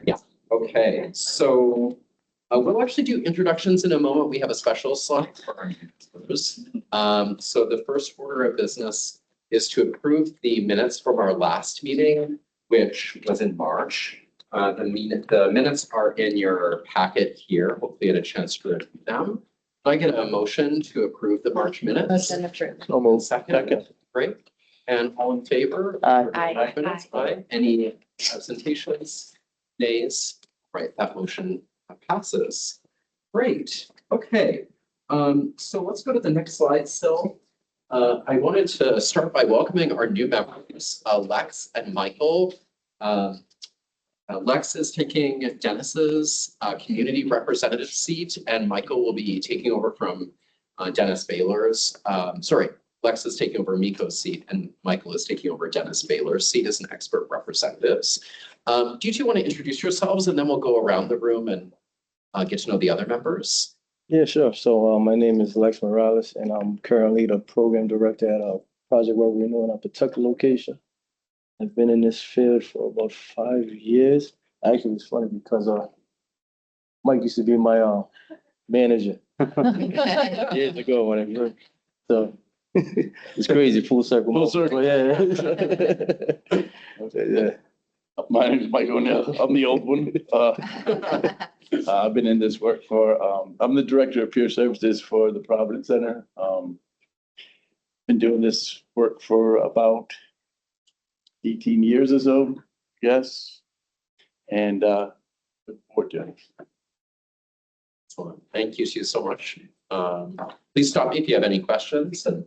Yeah. Okay. So we'll actually do introductions in a moment. We have a special slide for our members. So the first order of business is to approve the minutes from our last meeting, which was in March. The minutes are in your packet here. Hopefully you had a chance to review them. Can I get a motion to approve the March minutes? Motion approved. So moved. Second. Great. And all in favor? Aye. Minutes? Aye. Any absentations? Nays? Right, that motion passes. Great. Okay. So let's go to the next slide still. I wanted to start by welcoming our new members, Lex and Michael. Lex is taking Dennis's community representative seat, and Michael will be taking over from Dennis Baylor's. Lex is taking over Miko's seat, and Michael is taking over Dennis Baylor's seat as an expert representatives. Do you two want to introduce yourselves, and then we'll go around the room and get to know the other members? Yeah, sure. So my name is Lex Morales, and I'm currently the program director at a project where we're renewing our Pawtucket location. I've been in this field for about 5 years. Actually, it's funny because Mike used to be my manager years ago when I first. So it's crazy, full circle. Full circle. Yeah. Yeah. My name is Mike O'Neill. I'm the old one. I've been in this work for, I'm the director of peer services for the Providence Center. Been doing this work for about 18 years or so, yes. And look forward to it. Excellent. Thank you so much. Please stop me if you have any questions, and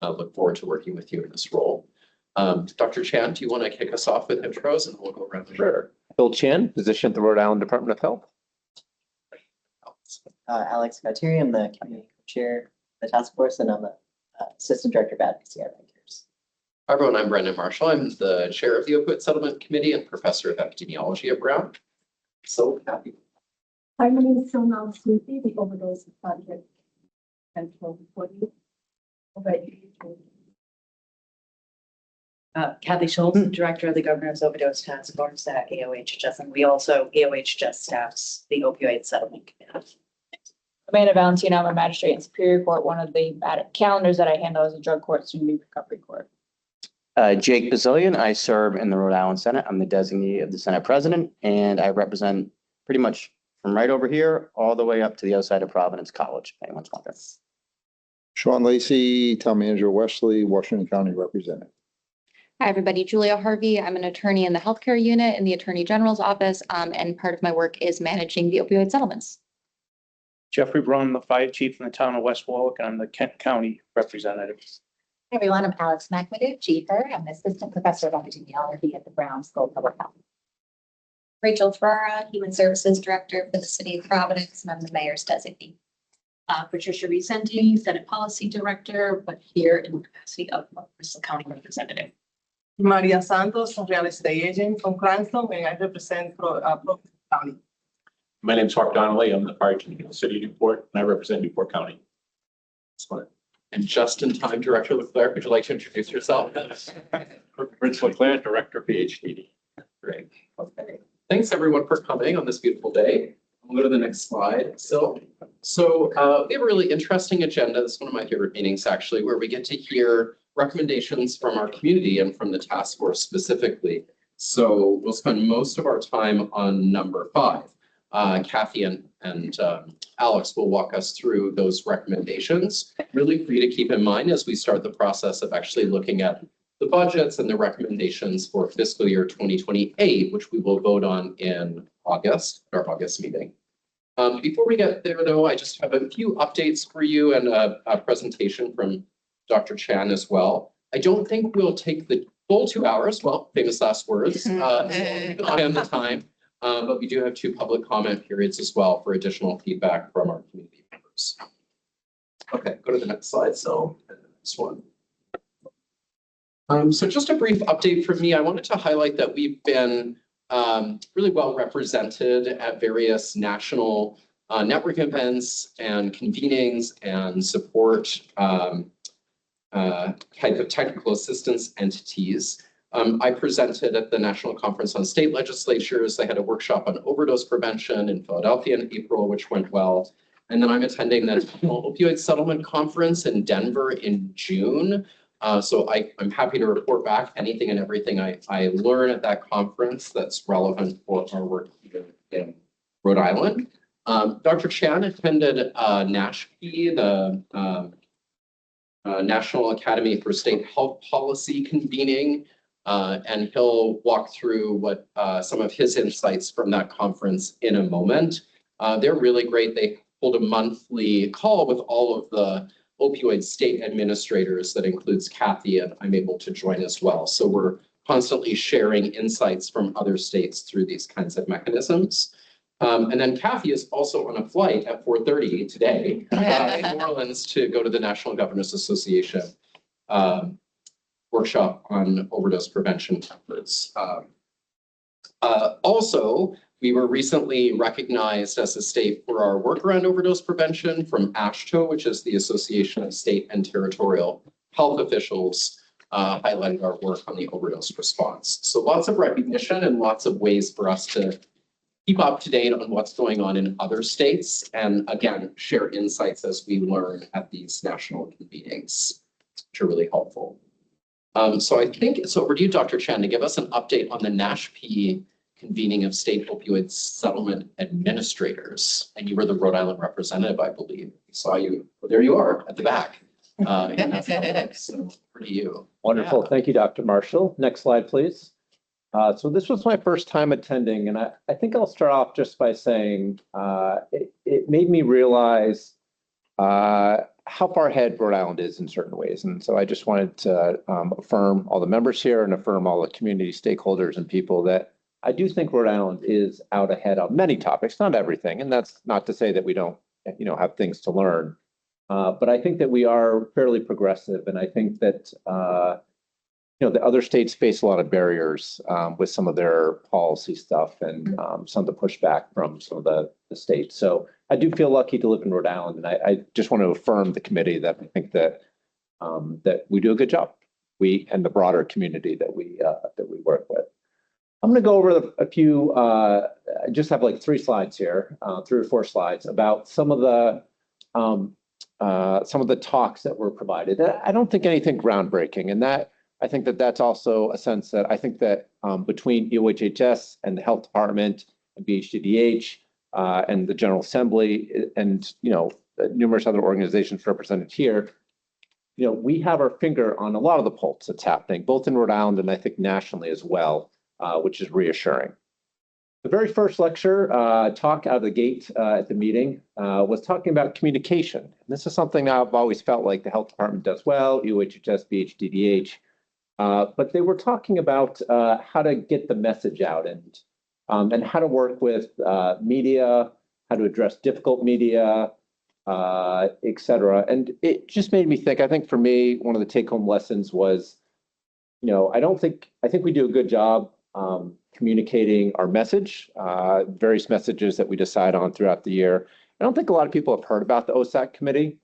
I look forward to working with you in this role. Dr. Chan, do you want to kick us off with intros, and we'll go around the Sure. Bill Chan, position at the Rhode Island Department of Health. Alex Gauthier, I'm the community chair of the task force, and I'm the assistant director of advocacy at Rangers. Hi, everyone. I'm Brendan Marshall. I'm the chair of the Opioid Settlement Committee and professor of epidemiology at Brown. So happy. Hi, my name is Sonal Sweetie, the overdose project central body. Kathy Schultz, Director of the Governor's Overdose Task Force at AOHS, and AOHS staffs the Opioid Settlement Committee. Amanda Valentino, I'm a magistrate in Superior Court. One of the calendars that I handle is a drug court, student recovery court. Jake Bazillion, I serve in the Rhode Island Senate. I'm the designee of the Senate President, and I represent pretty much from right over here all the way up to the other side of Providence College, if anyone's wondering. Sean Lacey, Town Manager Wesley, Washington County Representative. Hi, everybody. Julia Harvey. I'm an attorney in the healthcare unit in the Attorney General's office, and part of my work is managing the opioid settlements. Jeffrey Brun, the fire chief in the town of West Warwick. I'm the Kent County representative. Hey everyone, I'm Alex McAdoo, Chiefer. I'm an assistant professor of epidemiology at the Brown School of Public Health. Rachel Ferrara, Human Services Director for the City of Providence, and I'm the mayor's designee. Patricia Resenti, Senate Policy Director, but here in the capacity of Bristol County Representative. Maria Santos, real estate agent from Cranston, and I represent Providence County. My name is Mark Donnelly. I'm the fire chief in the city of Newport, and I represent Newport County. Excellent. And just in time, Director Leclerc, would you like to introduce yourself? Prince Leclerc, Director, PhD. Great. Okay. Thanks everyone for coming on this beautiful day. We'll go to the next slide still. So we have a really interesting agenda. This is one of my favorite meetings actually, where we get to hear recommendations from our community and from the task force specifically. So we'll spend most of our time on number 5. Kathy and Alex will walk us through those recommendations. Really for you to keep in mind as we start the process of actually looking at the budgets and the recommendations for fiscal year 2028, which we will vote on in August, our August meeting. Before we get there though, I just have a few updates for you and a presentation from Dr. Chan as well. I don't think we'll take the full 2 hours, well, famous last words, I am the time. But we do have 2 public comment periods as well for additional feedback from our community members. Okay, go to the next slide. So this one. So just a brief update from me. I wanted to highlight that we've been really well represented at various national network events and convenings and support type of technical assistance entities. I presented at the National Conference on State Legislatures. They had a workshop on overdose prevention in Philadelphia in April, which went well. And then I'm attending the National Opioid Settlement Conference in Denver in June. So I'm happy to report back anything and everything I learn at that conference that's relevant for our work here in Rhode Island. Dr. Chan attended NASHP, the National Academy for State Health Policy convening, and he'll walk through what some of his insights from that conference in a moment. They're really great. They hold a monthly call with all of the opioid state administrators. That includes Kathy, and I'm able to join as well. So we're constantly sharing insights from other states through these kinds of mechanisms. And then Kathy is also on a flight at 4:30 today in New Orleans to go to the National Governors Association workshop on overdose prevention efforts. Also, we were recently recognized as a state for our work around overdose prevention from AASHTO, which is the Association of State and Territorial Health Officials, highlighting our work on the overdose response. So lots of recognition and lots of ways for us to keep up to date on what's going on in other states, and again, share insights as we learn at these national convenings, which are really helpful. So I think it's over to you, Dr. Chan, to give us an update on the NASHP convening of state opioid settlement administrators. And you were the Rhode Island representative, I believe. I saw you. Well, there you are at the back. So over to you. Wonderful. Yeah. Thank you, Dr. Marshall. Next slide, please. So this was my first time attending, and I think I'll start off just by saying it made me realize how far ahead Rhode Island is in certain ways. And so I just wanted to affirm all the members here and affirm all the community stakeholders and people that I do think Rhode Island is out ahead on many topics, not everything. And that's not to say that we don't, have things to learn. But I think that we are fairly progressive. And I think that, the other states face a lot of barriers with some of their policy stuff and some of the pushback from some of the states. So I do feel lucky to live in Rhode Island. And I just want to affirm the committee that I think that that we do a good job. We and the broader community that we work with. I'm going to go over a few, I just have like 3 slides here, 3 or 4 slides about some of the talks that were provided. I don't think anything groundbreaking, and that I think that that's also a sense that I think that between EOHHS and the health department and BHDDH and the General Assembly and numerous other organizations represented here, we have our finger on a lot of the pulse that's happening, both in Rhode Island and I think nationally as well, which is reassuring. The very first lecture talk out of the gate at the meeting was talking about communication. And this is something I've always felt like the health department does well, EOHHS, BHDDH. But they were talking about how to get the message out and how to work with media, how to address difficult media, et cetera. And it just made me think, I think for me, one of the take-home lessons was, I think we do a good job communicating our message, various messages that we decide on throughout the year. I don't think a lot of people have heard about the OSAC committee.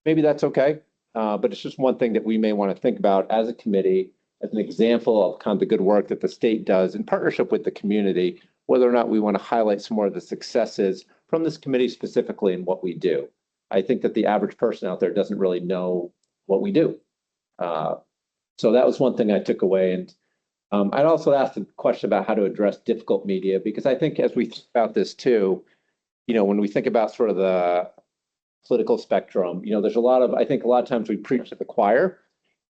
Maybe that's okay, but it's just one thing that we may want to think about as a committee, as an example of kind of the good work that the state does in partnership with the community, whether or not we want to highlight some more of the successes from this committee specifically in what we do. I think that the average person out there doesn't really know what we do. So that was one thing I took away. And I'd also asked a question about how to address difficult media, because I think as we think about this too, when we think about sort of the political spectrum, there's I think a lot of times we preach to the choir.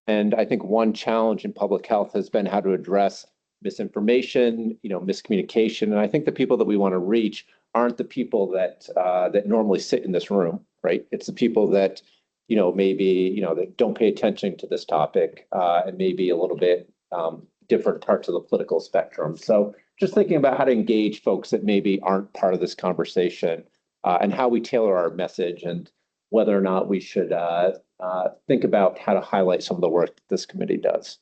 And I think one challenge in public health has been how to address misinformation, miscommunication. And I think the people that we want to reach aren't the people that that normally sit in this room, right? It's the people that, maybe, that don't pay attention to this topic and maybe a little bit different parts of the political spectrum. So just thinking about how to engage folks that maybe aren't part of this conversation and how we tailor our message and whether or not we should think about how to highlight some of the work that this committee does.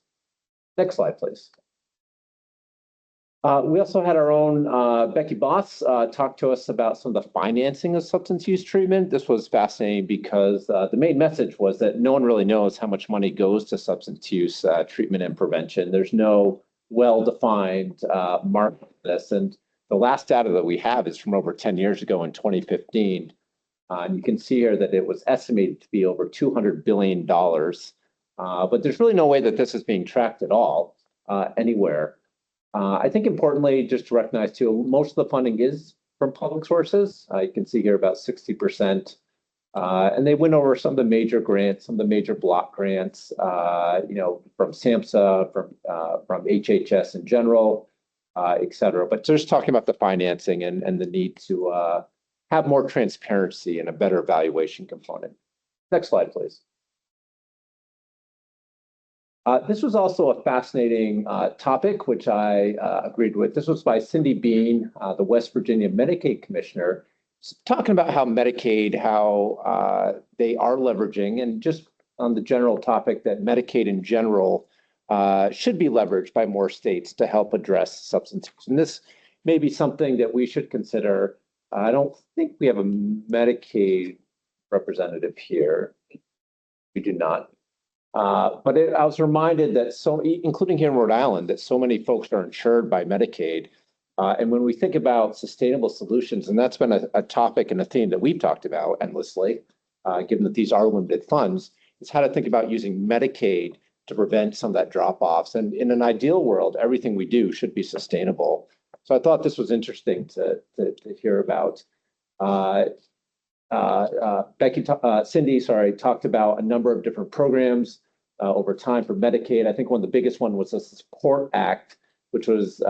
Next slide, please. We also had our own Becky Boss talk to us about some of the financing of substance use treatment. This was fascinating because the main message was that no one really knows how much money goes to substance use treatment and prevention. There's no well-defined mark for this. And the last data that we have is from over 10 years ago in 2015. And you can see here that it was estimated to be over $200 billion. But there's really no way that this is being tracked at all anywhere. I think importantly, just to recognize too, most of the funding is from public sources. You can see here about 60%. And they went over some of the major grants, some of the major block grants, from SAMHSA, from HHS in general, et cetera. But just talking about the financing and the need to have more transparency and a better evaluation component. Next slide, please. This was also a fascinating topic, which I agreed with. This was by Cindy Bean, the West Virginia Medicaid Commissioner, talking about how Medicaid, how they are leveraging, and just on the general topic that Medicaid in general should be leveraged by more states to help address substance use. And this may be something that we should consider. I don't think we have a Medicaid representative here. We do not. But I was reminded that including here in Rhode Island, that so many folks are insured by Medicaid. And when we think about sustainable solutions, and that's been a topic and a theme that we've talked about endlessly, given that these are limited funds, is how to think about using Medicaid to prevent some of that drop-offs. And in an ideal world, everything we do should be sustainable. So I thought this was interesting to hear about. Cindy, talked about a number of different programs over time for Medicaid. I think one of the biggest one was the Support Act, which was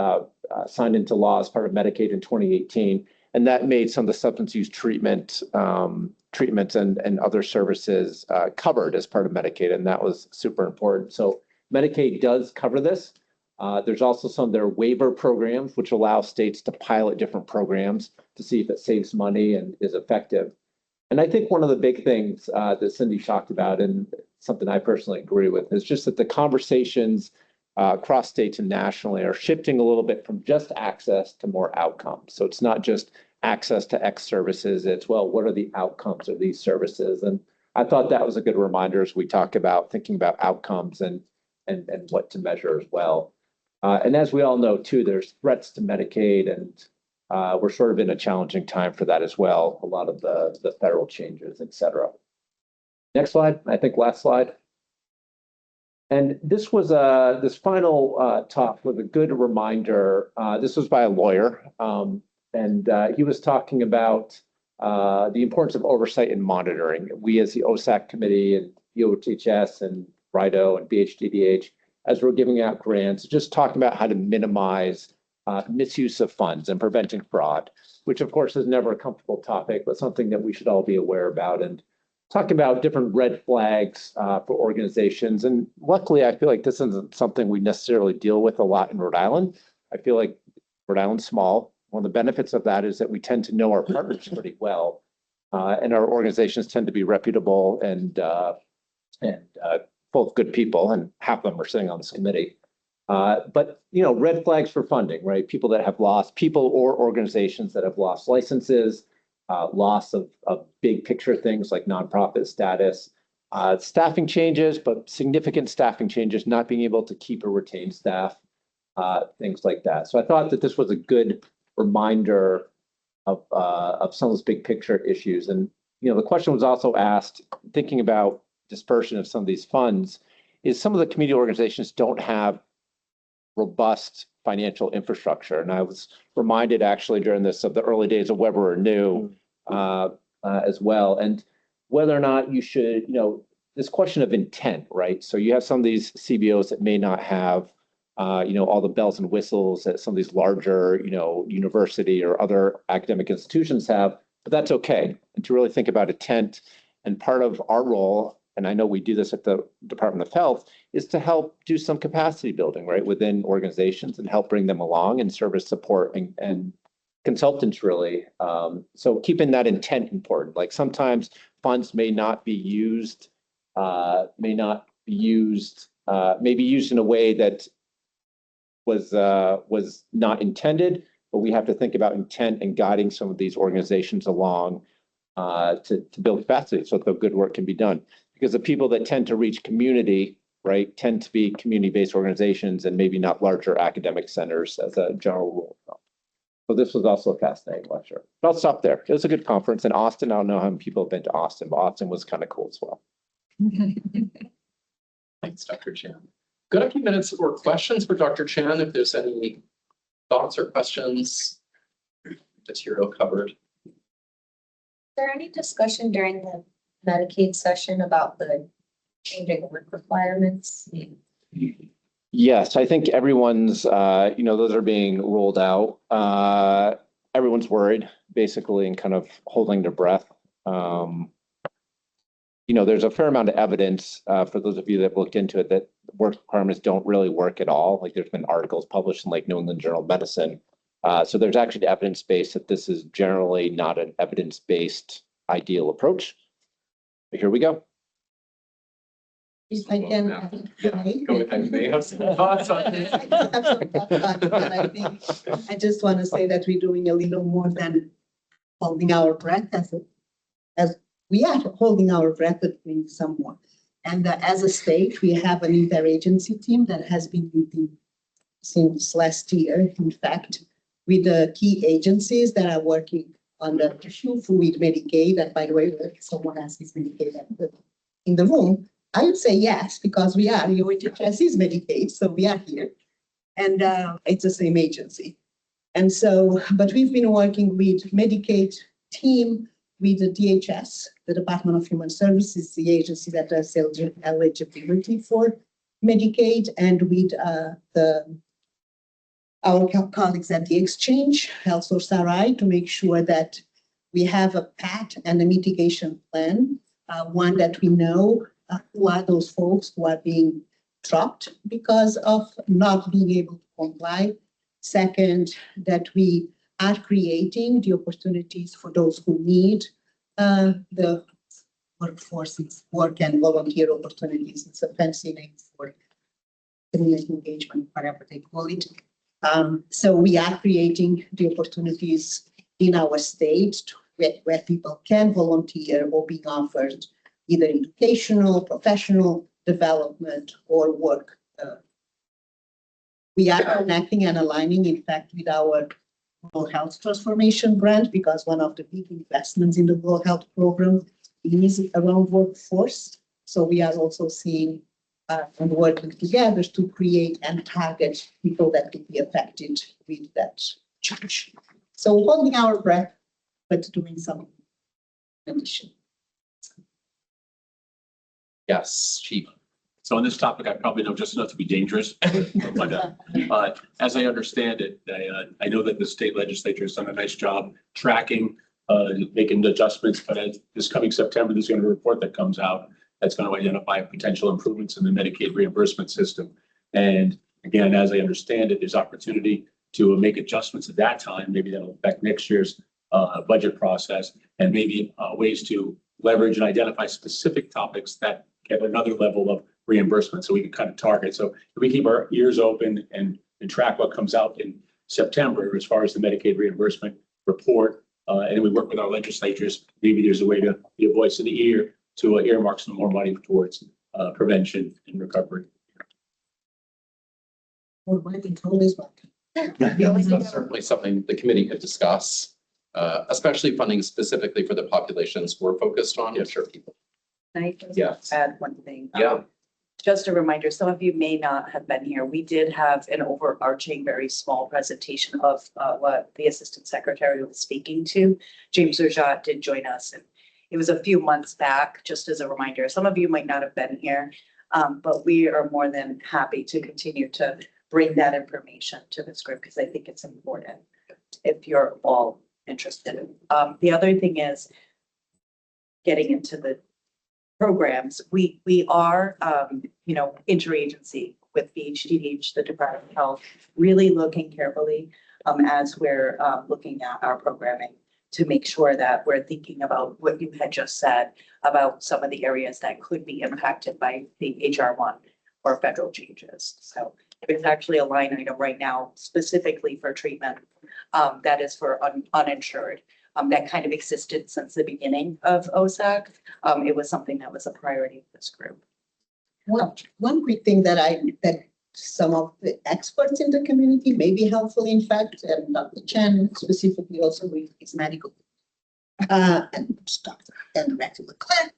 signed into law as part of Medicaid in 2018. And that made some of the substance use treatments and other services covered as part of Medicaid. And that was super important. So Medicaid does cover this. There's also some of their waiver programs, which allow states to pilot different programs to see if it saves money and is effective. And I think one of the big things that Cindy talked about, and something I personally agree with, is just that the conversations across states and nationally are shifting a little bit from just access to more outcomes. So it's not just access to X services, it's, well, what are the outcomes of these services? And I thought that was a good reminder as we talk about thinking about outcomes and what to measure as well. And as we all know too, there's threats to Medicaid, and we're sort of in a challenging time for that as well. A lot of the federal changes, et cetera. Next slide, I think last slide. And this was this final talk was a good reminder. This was by a lawyer, and he was talking about the importance of oversight and monitoring. We as the OSAC committee and EOHS and RIDO and BHDDH, as we're giving out grants, just talking about how to minimize misuse of funds and preventing fraud, which of course is never a comfortable topic, but something that we should all be aware about, and talking about different red flags for organizations. And luckily, I feel like this isn't something we necessarily deal with a lot in Rhode Island. I feel like Rhode Island's small. One of the benefits of that is that we tend to know our partners pretty well, and our organizations tend to be reputable and full of good people, and half of them are sitting on this committee. But red flags for funding, right? People that have lost, people or organizations that have lost licenses, loss of big picture things like nonprofit status, staffing changes, but significant staffing changes, not being able to keep or retain staff, things like that. So I thought that this was a good reminder of some of those big picture issues. And the question was also asked, thinking about dispersion of some of these funds, is some of the community organizations don't have robust financial infrastructure. And I was reminded actually during this of the early days of Weber and New as well. And whether or not you should, this question of intent, right? So you have some of these CBOs that may not have, all the bells and whistles that some of these larger, university or other academic institutions have, but that's okay. And to really think about intent, and part of our role, and I know we do this at the Department of Health, is to help do some capacity building, right, within organizations and help bring them along and service support and consultants really. So keeping that intent important. Like sometimes funds may be used in a way that was not intended, but we have to think about intent and guiding some of these organizations along to build capacity so that the good work can be done. Because the people that tend to reach community right, tend to be community-based organizations and maybe not larger academic centers as a general rule. So this was also a fascinating lecture. But I'll stop there. It was a good conference in Austin. I don't know how many people have been to Austin, but Austin was kind of cool as well. Thanks, Dr. Chan. Got a few minutes for questions for Dr. Chan, if there's any thoughts or questions. Material covered. Is there any discussion during the Medicaid session about the changing work requirements? Yes, I think everyone's, those are being rolled out. Everyone's worried, basically, and kind of holding their breath. There's a fair amount of evidence for those of you that have looked into it that work requirements don't really work at all. Like there's been articles published in like New England Journal of Medicine. So there's actually evidence based that this is generally not an evidence-based ideal approach. But here we go. If I can. Go ahead, you may have some thoughts on this. I just want to say that we're doing a little more than holding our breath as we are holding our breath, but doing some more. And as a state, we have an interagency team that has been meeting since last year, in fact, with the key agencies that are working on the issue with Medicaid. And by the way, if someone asks Medicaid in the room, I would say yes, because we are, UHHS is Medicaid, so we are here. And it's the same agency. And so, but we've been working with Medicaid team, with the DHS, the Department of Human Services, the agency that does eligibility for Medicaid, and with our colleagues at the Exchange, Health Source RI, to make sure that we have a path and a mitigation plan, one that we know who are those folks who are being dropped because of not being able to comply. Second, that we are creating the opportunities for those who need the workforce's work and volunteer opportunities. It's a fancy name for community engagement, whatever they call it. So we are creating the opportunities in our state where people can volunteer or being offered either educational, professional development, or work. We are connecting and aligning, in fact, with our Rural Health Transformation Grant, because one of the big investments in the Rural Health Program is around workforce. So we are also seeing and working together to create and target people that could be affected with that change. So holding our breath, but doing some addition. Yes, Chief. So on this topic, I probably know just enough to be dangerous. But as I understand it, I know that the state legislature has done a nice job tracking, making adjustments. But this coming September, there's going to be a report that comes out that's going to identify potential improvements in the Medicaid reimbursement system. And again, as I understand it, there's opportunity to make adjustments at that time. Maybe that'll affect next year's budget process, and maybe ways to leverage and identify specific topics that get another level of reimbursement, so we can kind of target. So if we keep our ears open and track what comes out in September as far as the Medicaid reimbursement report, and we work with our legislatures, maybe there's a way to be a voice in the ear to earmark some more money towards prevention and recovery. That's certainly something the committee could discuss, especially funding specifically for the populations we're focused on. Yes. Sure, people. Can I just Yes. add one thing? Yeah. Just a reminder, some of you may not have been here. We did have an overarching, very small presentation of what the Assistant Secretary was speaking to. James Urjat did join us, and it was a few months back, just as a reminder. Some of you might not have been here, but we are more than happy to continue to bring that information to this group because I think it's important if you're all interested. The other thing is getting into the programs. We are, interagency with BHDH, the Department of Health, really looking carefully as we're looking at our programming to make sure that we're thinking about what you had just said about some of the areas that could be impacted by the HR1 or federal changes. So there's actually a line item right now specifically for treatment that is for uninsured. That kind of existed since the beginning of OSAC. It was something that was a priority of this group. One quick thing that some of the experts in the community may be helpful, in fact, and Dr. Chen specifically also with his medical. And Dr. and Dr. Leclerc.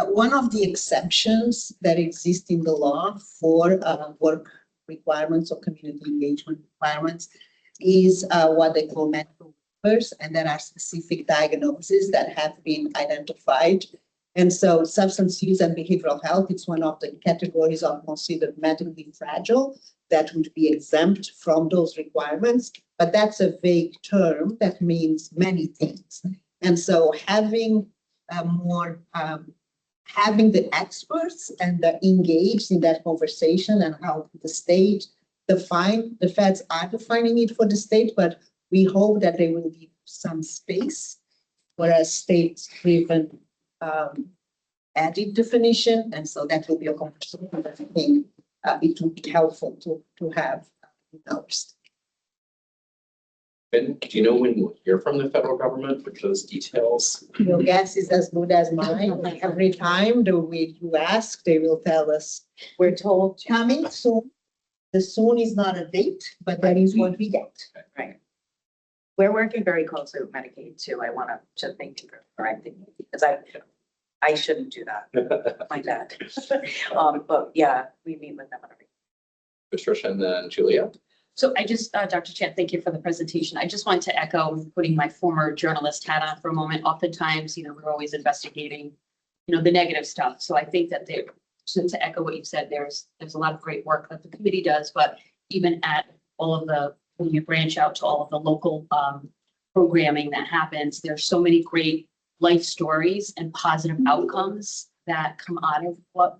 One of the exceptions that exist in the law for work requirements or community engagement requirements is what they call medical workers, and there are specific diagnoses that have been identified. And so substance use and behavioral health, it's one of the categories of considered medically fragile that would be exempt from those requirements. But that's a vague term that means many things. And so having having the experts and the engaged in that conversation and how the state the feds are defining it for the state, but we hope that they will give some space for a state-driven added definition. And so that will be a conversation that I think it would be helpful to have in our state. And do you know when you'll hear from the federal government with those details? Your guess is as good as mine. Every time you ask, they will tell us, we're told coming soon. The soon is not a date, but that is what we get. Right. We're working very closely with Medicaid too. I want to thank you for correcting me because I shouldn't do that. My bad. But yeah, we meet with them on a regular. Patricia and then Julia. So I just, Dr. Chan, thank you for the presentation. I just wanted to echo putting my former journalist hat on for a moment. Oftentimes, we're always investigating, the negative stuff. So I think that to echo what you said, there's a lot of great work that the committee does, but even at all of the, when you branch out to all of the local programming that happens, there's so many great life stories and positive outcomes that come out of what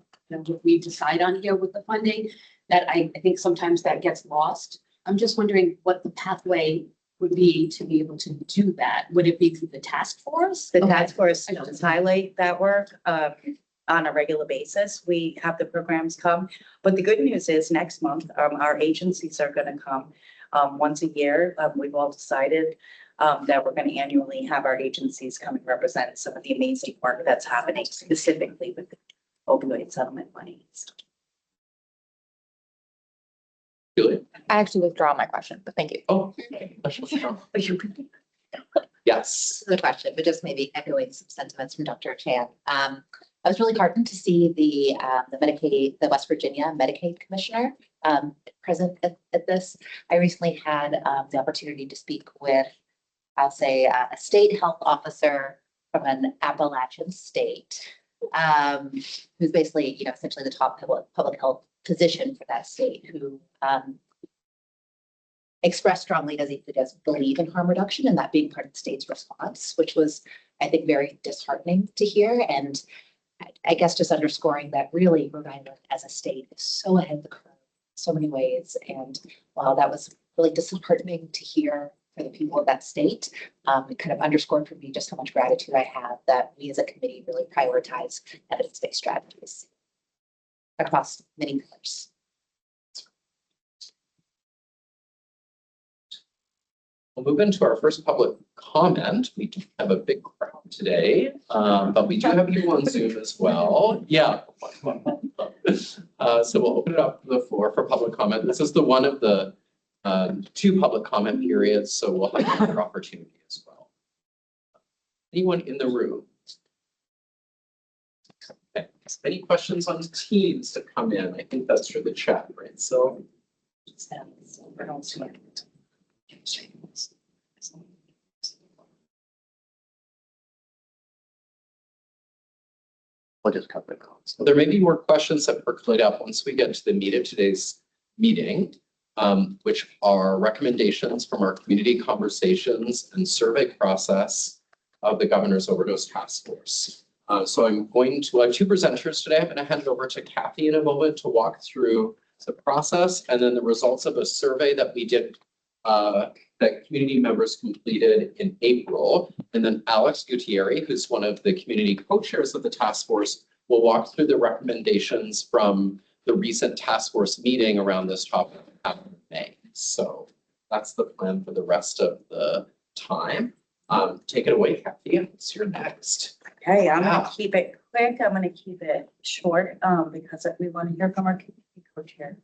we decide on here with the funding that I think sometimes that gets lost. I'm just wondering what the pathway would be to be able to do that. Would it be through the task force? The task force does highlight that work on a regular basis. We have the programs come, but the good news is next month, our agencies are going to come once a year. We've all decided that we're going to annually have our agencies come and represent some of the amazing work that's happening specifically with the opioid settlement money. Julia. I actually withdraw my question, but thank you. Oh, yes. The question, but just maybe echoing some sentiments from Dr. Chan. I was really heartened to see the Medicaid, the West Virginia Medicaid Commissioner present at this. I recently had the opportunity to speak with, I'll say, a state health officer from an Appalachian state, who's basically, essentially the top public health physician for that state, who expressed strongly does believe in harm reduction and that being part of the state's response, which was, I think, very disheartening to hear. And I guess just underscoring that really Rhode Island as a state is so ahead of the curve in so many ways. And while that was really disheartening to hear for the people of that state, it kind of underscored for me just how much gratitude I have that we as a committee really prioritize evidence-based strategies across many pillars. We'll move into our first public comment. We don't have a big crowd today, but we do have people on Zoom as well. Yeah. So we'll open it up to the floor for public comment. This is the one of the two public comment periods, so we'll have another opportunity as well. Anyone in the room? Okay. Any questions on Teams to come in? I think that's through the chat, right? So. I don't see it. We'll just cut the calls. There may be more questions that percolate up once we get to the meat of today's meeting, which are recommendations from our community conversations and survey process of the Governor's Overdose Task Force. So I'm going to two presenters today. I'm going to hand it over to Kathy in a moment to walk through the process and then the results of a survey that we did that community members completed in April. And then Alex Gutierrez, who's one of the community co-chairs of the task force, will walk through the recommendations from the recent task force meeting around this topic in May. So that's the plan for the rest of the time. Take it away, Kathy. It's your next. Okay, I'm gonna keep it quick. I'm gonna keep it short, because we want to hear from our community co-chair.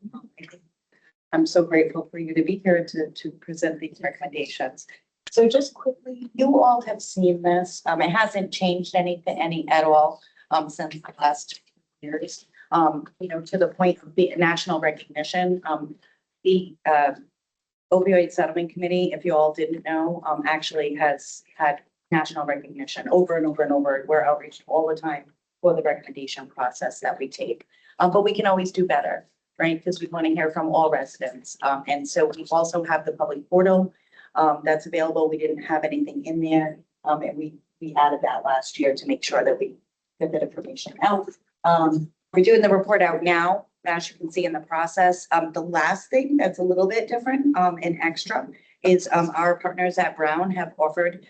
I'm so grateful for you to be here to present these recommendations. So just quickly, you all have seen this. It hasn't changed any at all, since the last years. To the point of the national recognition, the opioid settlement committee, if you all didn't know, actually has had national recognition over and over and over. We're outreached all the time for the recommendation process that we take. But we can always do better, right? Because we want to hear from all residents. And so we also have the public portal that's available. We didn't have anything in there. And we added that last year to make sure that we get that information out. We're doing the report out now, as you can see in the process. The last thing that's a little bit different and extra is our partners at Brown have offered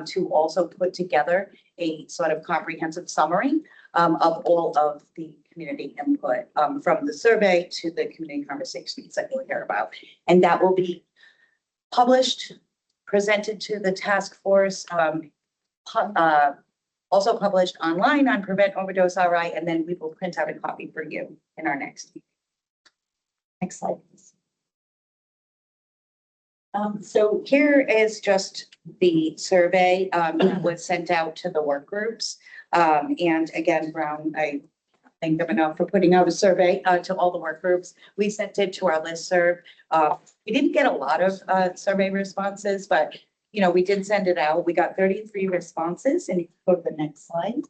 to also put together a sort of comprehensive summary of all of the community input from the survey to the community conversations that you'll hear about. And that will be published, presented to the task force, also published online on Prevent Overdose RI, and then we will print out a copy for you in our next meeting. Next slide, please. So here is just the survey that was sent out to the work groups. And again, Brown, I thank them enough for putting out a survey to all the work groups. We sent it to our listserv. We didn't get a lot of survey responses, but we did send it out. We got 33 responses, and you can go to the next slide.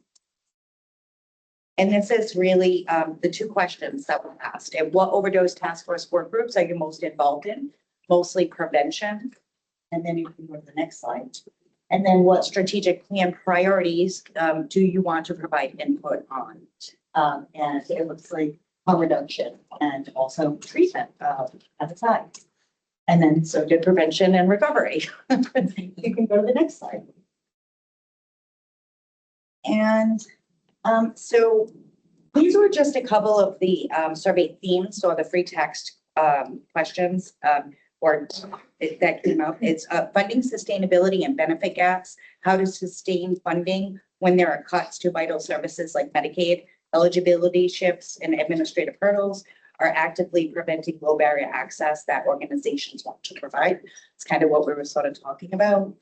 And this is really the two questions that were asked. And what overdose task force work groups are you most involved in? Mostly prevention. And then you can go to the next slide. And then what strategic plan priorities do you want to provide input on? And it looks like harm reduction and also treatment at the time. And then so did prevention and recovery. You can go to the next slide. And so these were just a couple of the survey themes or the free text questions or that came out. It's funding sustainability and benefit gaps, how to sustain funding when there are cuts to vital services like Medicaid, eligibility shifts and administrative hurdles are actively preventing low barrier access that organizations want to provide. It's kind of what we were sort of talking about.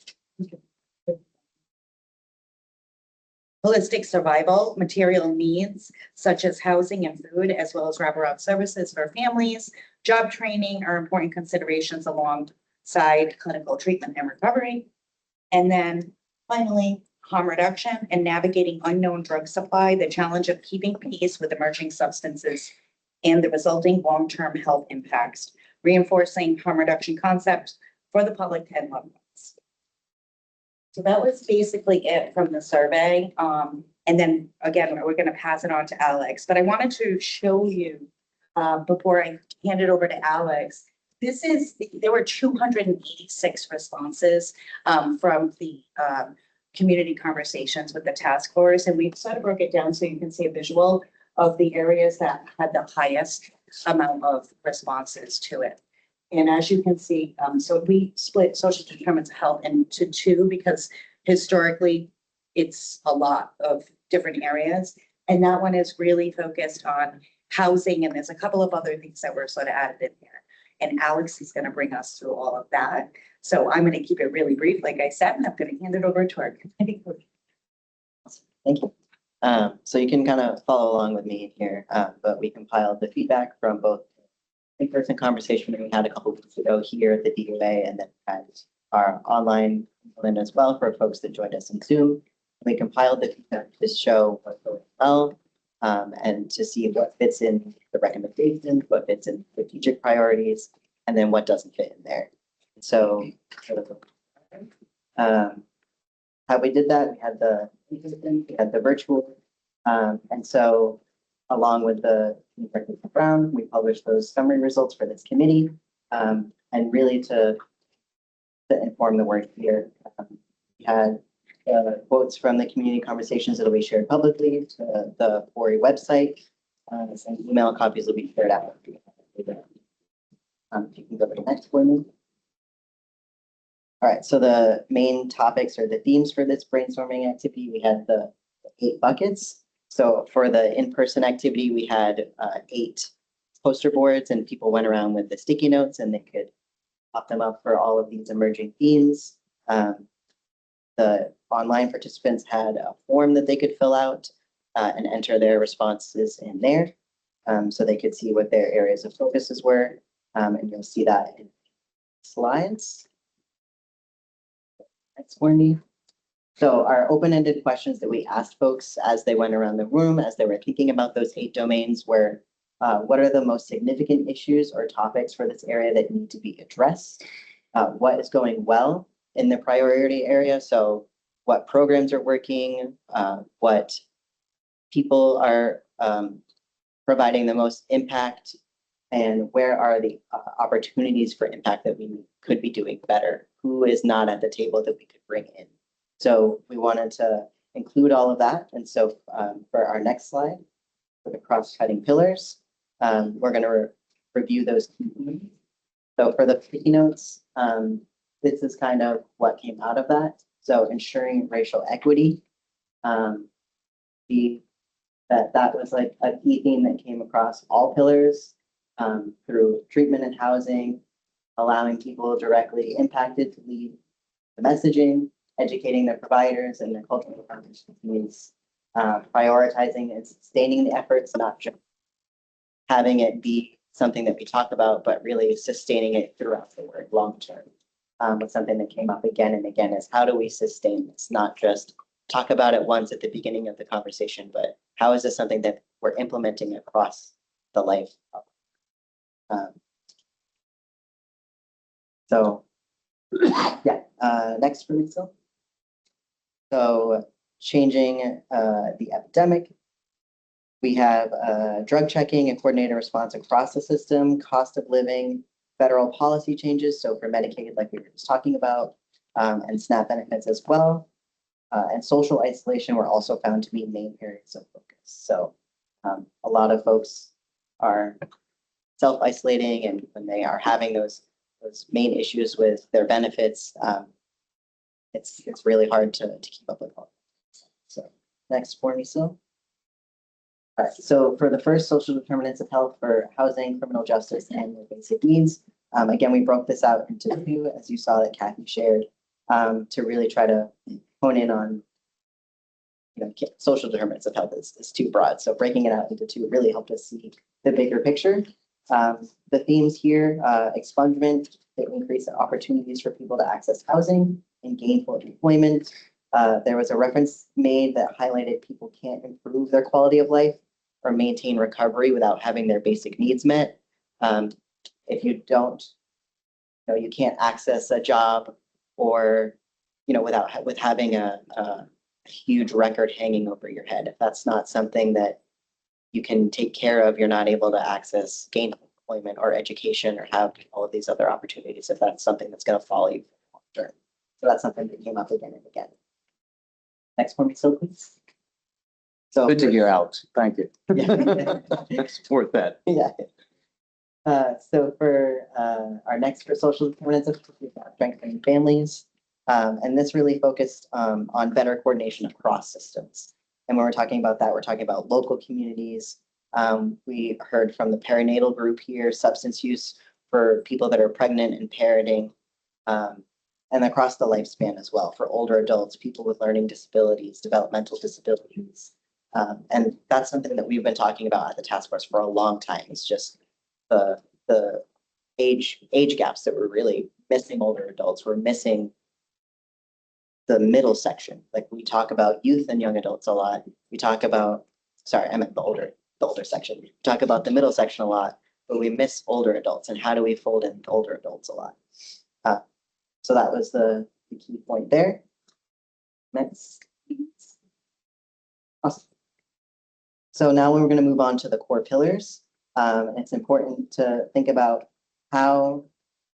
Holistic survival, material needs such as housing and food, as well as wraparound services for families, job training are important considerations alongside clinical treatment and recovery. And then finally, harm reduction and navigating unknown drug supply, the challenge of keeping pace with emerging substances and the resulting long-term health impacts, reinforcing harm reduction concepts for the public and loved ones. So that was basically it from the survey. And then again, we're going to pass it on to Alex, but I wanted to show you before I hand it over to Alex, there were 286 responses from the community conversations with the task force. And we sort of broke it down so you can see a visual of the areas that had the highest amount of responses to it. And as you can see, so we split social determinants of health into two because historically it's a lot of different areas. And that one is really focused on housing. And there's a couple of other things that were sort of added in here. And Alex is going to bring us through all of that. So I'm going to keep it really brief, like I said, and I'm going to hand it over to our committee. Thank you. So you can kind of follow along with me here, but we compiled the feedback from both in-person conversation that we had a couple of weeks ago here at the DOA, and then had our online component as well for folks that joined us in Zoom. We compiled the feedback to show what's going well and to see what fits in the recommendations, what fits in strategic priorities, and then what doesn't fit in there. So how we did that, we had the virtual, and so along with the Brown, we published those summary results for this committee, and really to inform the work here. We had quotes from the community conversations that will be shared publicly to the PORI website, and email copies will be shared out. If you can go to the next one. All right, so the main topics or the themes for this brainstorming activity, we had the 8 buckets. So for the in-person activity, we had 8 poster boards and people went around with the sticky notes and they could pop them up for all of these emerging themes. The online participants had a form that they could fill out and enter their responses in there. So they could see what their areas of focuses were. And you'll see that in slides. Next for me. So our open-ended questions that we asked folks as they went around the room, as they were thinking about those 8 domains were, what are the most significant issues or topics for this area that need to be addressed? What is going well in the priority area? So what programs are working, what people are providing the most impact, and where are the opportunities for impact that we could be doing better? Who is not at the table that we could bring in? So we wanted to include all of that. And so for our next slide, for the cross-cutting pillars, we're going to review those key themes. So for the keynotes, this is kind of what came out of that. So ensuring racial equity, that was like a key theme that came across all pillars through treatment and housing, allowing people directly impacted to lead the messaging, educating their providers and their cultural departments, prioritizing and sustaining the efforts, not just having it be something that we talk about, but really sustaining it throughout the work long term. But something that came up again and again is how do we sustain this? Not just talk about it once at the beginning of the conversation, but how is this something that we're implementing across the life? So yeah, next for me, so changing the epidemic. We have drug checking and coordinated response across the system, cost of living, federal policy changes. So for Medicaid, like we were just talking about, and SNAP benefits as well. And social isolation were also found to be main areas of focus. So a lot of folks are self-isolating, and when they are having those main issues with their benefits, it's really hard to keep up with all. So next for me, so. All right, so for the first social determinants of health for housing, criminal justice, and their basic needs, again, we broke this out into 2, as you saw that Kathy shared, to really try to hone in on, social determinants of health is too broad. So breaking it out into 2 really helped us see the bigger picture. The themes here, expungement to increase the opportunities for people to access housing and gainful employment. There was a reference made that highlighted people can't improve their quality of life or maintain recovery without having their basic needs met. If you don't, you can't access a job or, with having a huge record hanging over your head. If that's not something that you can take care of, you're not able to access gainful employment or education or have all of these other opportunities if that's something that's going to follow you for long term. So that's something that came up again and again. Next one, so please. So Good to hear, Alex. Thank you. Yeah. Support that. Yeah. So for our next for social determinants of health, we've got strengthening families. And this really focused on better coordination across systems. And when we're talking about that, we're talking about local communities. We heard from the perinatal group here, substance use for people that are pregnant and parenting, and across the lifespan as well for older adults, people with learning disabilities, developmental disabilities. And that's something that we've been talking about at the task force for a long time. It's just the age gaps that we're really missing older adults. We're missing the middle section. Like we talk about youth and young adults a lot. We talk about, sorry, I meant the older section. We talk about the middle section a lot, but we miss older adults. And how do we fold in older adults a lot? So that was the key point there. Next. Awesome. So now we're going to move on to the core pillars. It's important to think about how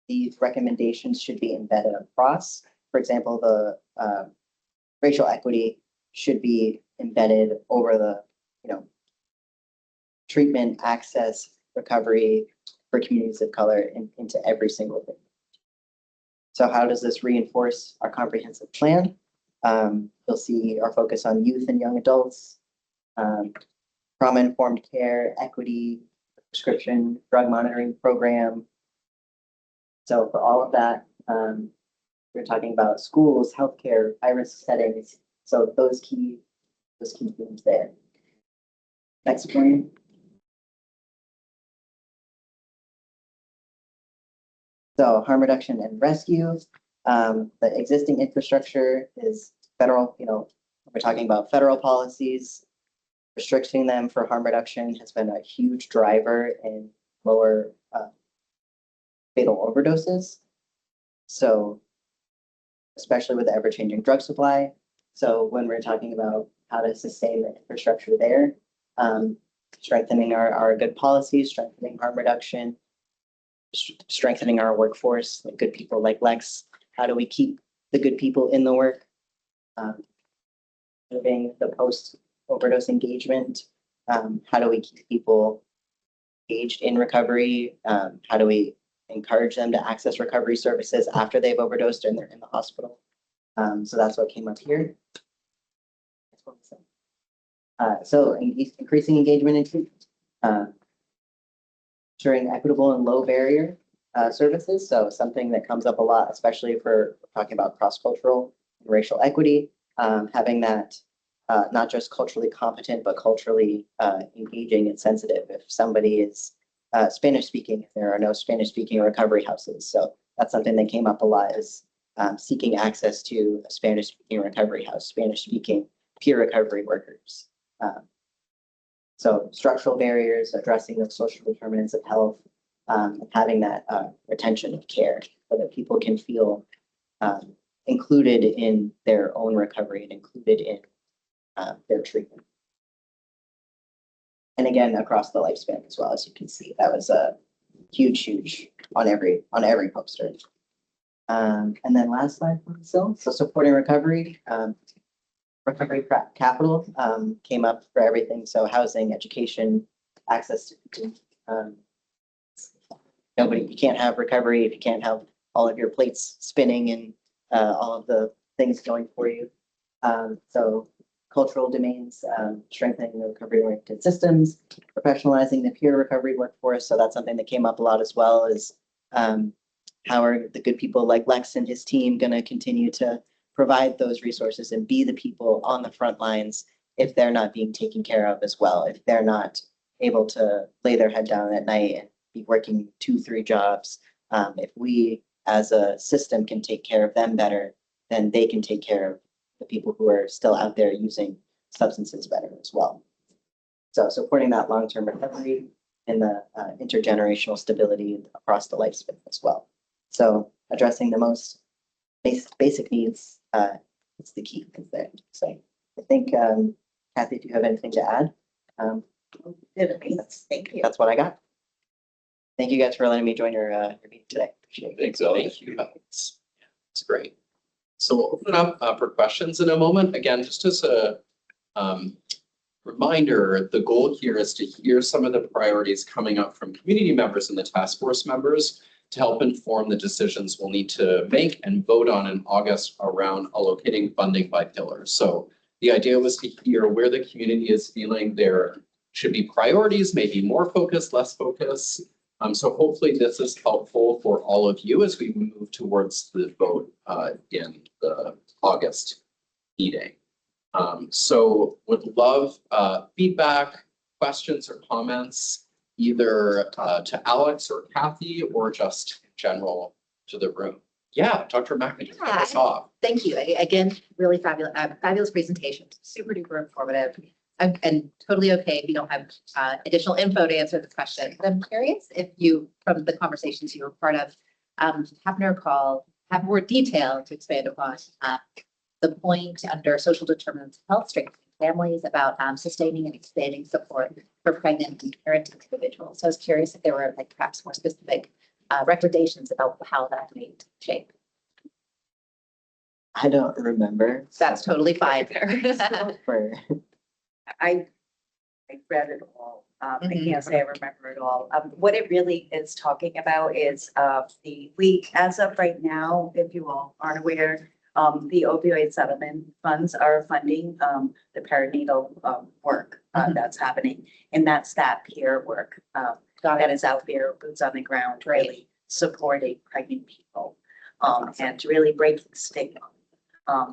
these recommendations should be embedded across. For example, the racial equity should be embedded over the, treatment, access, recovery for communities of color into every single thing. So how does this reinforce our comprehensive plan? You'll see our focus on youth and young adults, trauma-informed care, equity, prescription drug monitoring program. So for all of that, we're talking about schools, healthcare, high-risk settings. So those key themes there. Next one. So harm reduction and rescue. The existing infrastructure is federal, we're talking about federal policies. Restricting them for harm reduction has been a huge driver in lower fatal overdoses. So especially with the ever-changing drug supply. So when we're talking about how to sustain the infrastructure there, strengthening our good policies, strengthening harm reduction, strengthening our workforce, like good people like Lex. How do we keep the good people in the work? Moving the post-overdose engagement. How do we keep people engaged in recovery? How do we encourage them to access recovery services after they've overdosed and they're in the hospital? So that's what came up here. So increasing engagement in treatment. Ensuring equitable and low barrier services. So something that comes up a lot, especially if we're talking about cross-cultural and racial equity, having that not just culturally competent, but culturally engaging and sensitive. If somebody is Spanish speaking, there are no Spanish speaking recovery houses. So that's something that came up a lot, is seeking access to a Spanish speaking recovery house, Spanish speaking peer recovery workers. So structural barriers, addressing the social determinants of health, having that retention of care so that people can feel included in their own recovery and included in their treatment. And again, across the lifespan as well, as you can see, that was a huge on every poster. And then last slide, so supporting recovery. Recovery capital came up for everything. So housing, education, access to you can't have recovery if you can't have all of your plates spinning and all of the things going for you. So cultural domains, strengthening the recovery-oriented systems, professionalizing the peer recovery workforce. So that's something that came up a lot as well, is how are the good people like Lex and his team going to continue to provide those resources and be the people on the front lines if they're not being taken care of as well, if they're not able to lay their head down at night and be working 2-3 jobs. If we as a system can take care of them better, then they can take care of the people who are still out there using substances better as well. So supporting that long-term recovery and the intergenerational stability across the lifespan as well. So addressing the most basic needs, it's the key thing there. So I think, Kathy, do you have anything to add? Thank you. That's what I got. Thank you guys for letting me join your meeting today. Appreciate it. Thanks, thank you. It's great. So we'll open it up for questions in a moment. Again, just as a reminder, the goal here is to hear some of the priorities coming up from community members and the task force members to help inform the decisions we'll need to make and vote on in August around allocating funding by pillars. So the idea was to hear where the community is feeling there should be priorities, maybe more focus, less focus. So hopefully this is helpful for all of you as we move towards the vote in the August meeting. So would love feedback, questions or comments, either to Alex or Kathy or just in general to the room. Yeah, Dr. McNamee, kick us off. Thank you. Again, really fabulous presentation, super duper informative. And totally okay if you don't have additional info to answer the question. But I'm curious if you, from the conversations you were part of, happen to recall, have more detail to expand upon the point under social determinants of health, strengthening families, about sustaining and expanding support for pregnant and parenting individuals. So I was curious if there were like perhaps more specific recommendations about how that may shape. I don't remember. That's totally fine. For I read it all. I can't say I remember it all. What it really is talking about is we, as of right now, if you all aren't aware, The opioid settlement funds are funding, the perinatal, work, that's happening. And that's that peer work, that is out there, boots on the ground, really supporting pregnant people, and really breaking stigma.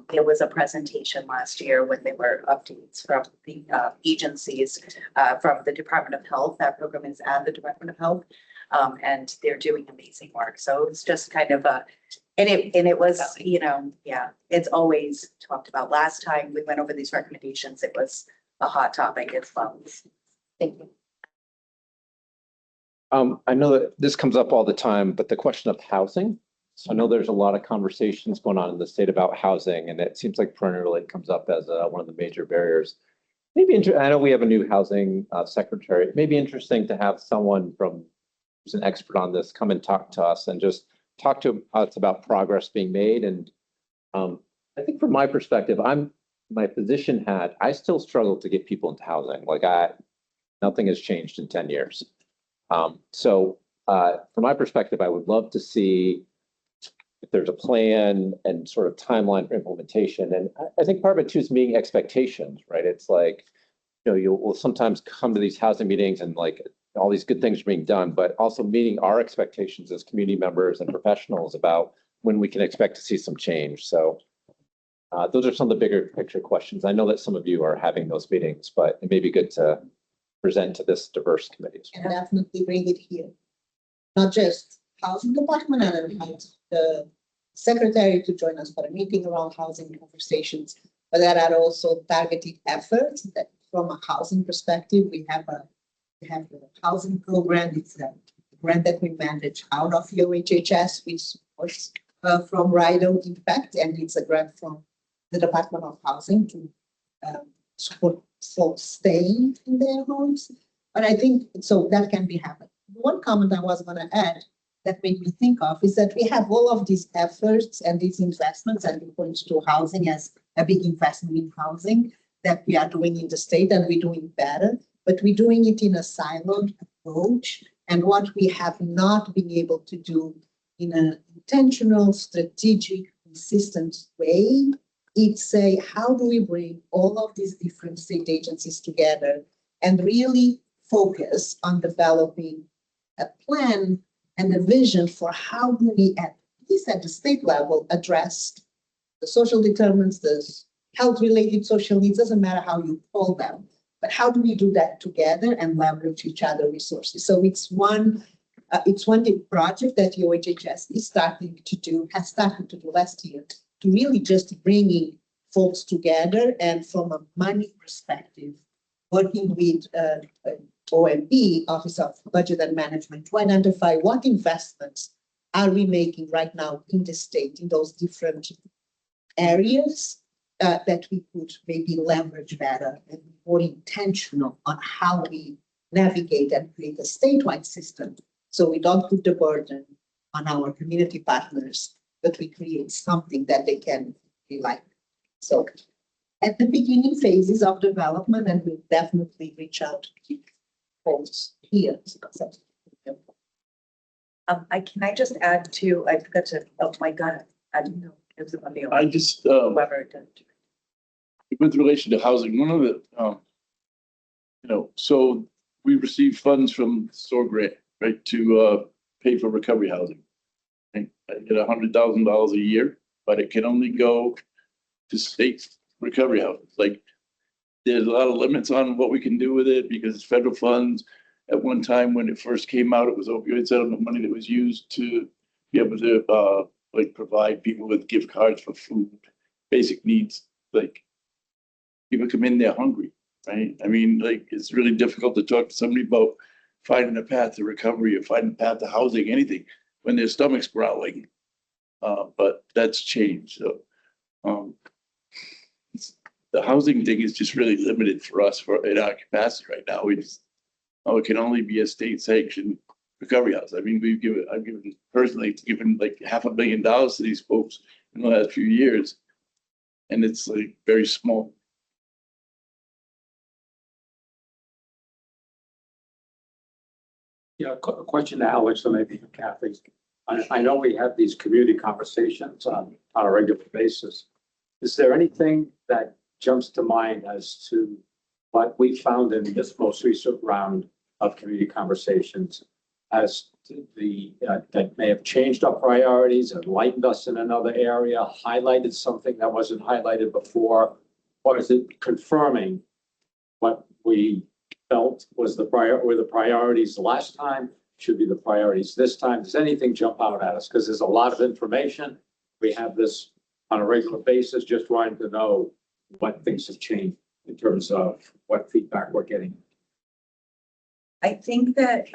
There was a presentation last year when there were updates from the agencies, from the Department of Health. That program is at the Department of Health. And they're doing amazing work. So it's just kind of and it was, you know, yeah, it's always talked about. Last time we went over these recommendations, it was a hot topic as well. Thank you. I know that this comes up all the time, but the question of housing. So I know there's a lot of conversations going on in the state about housing, and it seems like perennially it comes up as one of the major barriers. Maybe I know we have a new housing secretary. It may be interesting to have someone who's an expert on this come and talk to us and just talk to us about progress being made. And I think from my perspective, my position I still struggle to get people into housing. Like nothing has changed in 10 years. So from my perspective, I would love to see if there's a plan and sort of timeline for implementation. And I think part of it too is meeting expectations, right? It's like, you'll sometimes come to these housing meetings and like all these good things are being done, but also meeting our expectations as community members and professionals about when we can expect to see some change. So those are some of the bigger picture questions. I know that some of you are having those meetings, but it may be good to present to this diverse committee. And definitely bring it here. Not just housing department and invite the secretary to join us for a meeting around housing conversations, but there are also targeted efforts that from a housing perspective, we have a housing program. It's a grant that we manage out of UHHS, which supports from RIDO impact, and it's a grant from the Department of Housing to support folks staying in their homes. But I think so that can be happening. One comment I was going to add that made me think of is that we have all of these efforts and these investments, and we point to housing as a big investment in housing that we are doing in the state, and we're doing better, but we're doing it in a siloed approach. And what we have not been able to do in an intentional, strategic, consistent way, it's say, how do we bring all of these different state agencies together and really focus on developing a plan and a vision for how do we, at least at the state level, address the social determinants, the health-related social needs, doesn't matter how you call them, but how do we do that together and leverage each other resources? So it's one big project that UHHS is has started to do last year, to really just bringing folks together, and from a money perspective, working with OMB, Office of Budget and Management, to identify what investments are we making right now in the state in those different areas that we could maybe leverage better and be more intentional on how we navigate and create a statewide system. So we don't put the burden on our community partners, but we create something that they can be like. So at the beginning phases of development, and we'll definitely reach out to folks here. Can I just add to, I forgot to, oh my God, I didn't know. It was on the. I just, Whoever did. with relation to housing, one of the, so we receive funds from SOAR grant, right, to pay for recovery housing. I get $100,000 a year, but it can only go to state recovery houses. Like, there's a lot of limits on what we can do with it because it's federal funds. At one time, when it first came out, it was opioid settlement money that was used to be able to provide people with gift cards for food, basic needs. Like, people come in there hungry, right? I mean, like, it's really difficult to talk to somebody about finding a path to recovery or finding a path to housing, anything, when their stomach's growling. But that's changed. So the housing thing is just really limited for us in our capacity right now. It can only be a state sanctioned recovery house. I mean, I've personally given like $500 million to these folks in the last few years, and it's like very small. Yeah, a question to Alex, or maybe Kathy. I know we have these community conversations on a regular basis. Is there anything that jumps to mind as to what we found in this most recent round of community conversations as to that may have changed our priorities, enlightened us in another area, highlighted something that wasn't highlighted before? Or is it confirming what we felt was were the priorities the last time, should be the priorities this time? Does anything jump out at us? Because there's a lot of information. We have this on a regular basis, just wanting to know what things have changed in terms of what feedback we're getting. I think that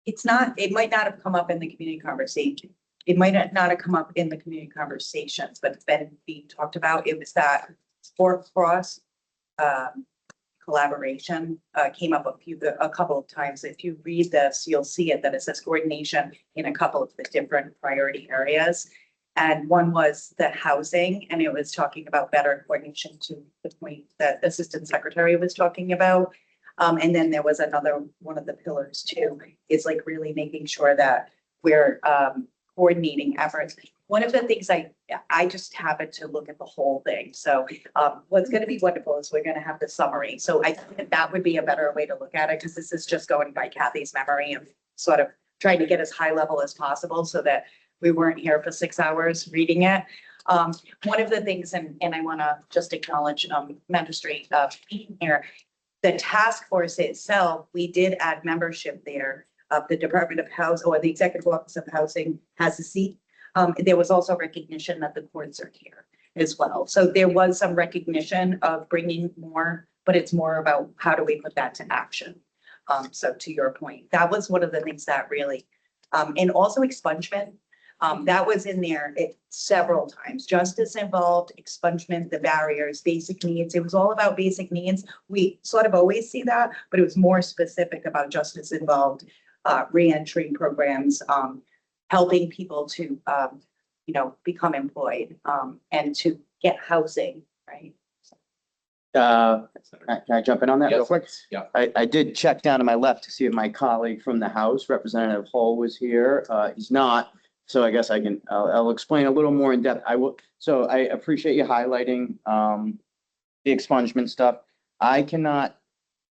it might not have come up in the community conversation. It might not have come up in the community conversations, but it's been being talked about. It was that sport cross collaboration came up a couple of times. If you read this, you'll see it, that it says coordination in a couple of the different priority areas. And one was the housing, and it was talking about better coordination to the point that Assistant Secretary was talking about. And then there was another one of the pillars too, is like really making sure that we're coordinating efforts. One of the things I just happened to look at the whole thing. So what's going to be wonderful is we're going to have the summary. So I think that would be a better way to look at it, because this is just going by Kathy's memory and sort of trying to get as high level as possible so that we weren't here for 6 hours reading it. One of the things, and I want to just acknowledge Magistrate being here, the task force itself, we did add membership there. The Department of Housing, or the Executive Office of Housing, has a seat. There was also recognition that the courts are here as well. So there was some recognition of bringing more, but it's more about how do we put that to action. So to your point, that was one of the things that really, and also expungement. That was in there several times. Justice involved, expungement, the barriers, basic needs. It was all about basic needs. We sort of always see that, but it was more specific about justice involved, reentry programs, helping people to, become employed, and to get housing, right? Can I jump in on that real Yes. quick? Yeah. I did check down to my left to see if my colleague from the House, Representative Hull, was here. He's not. So I guess I'll explain a little more in depth. So I appreciate you highlighting the expungement stuff. I cannot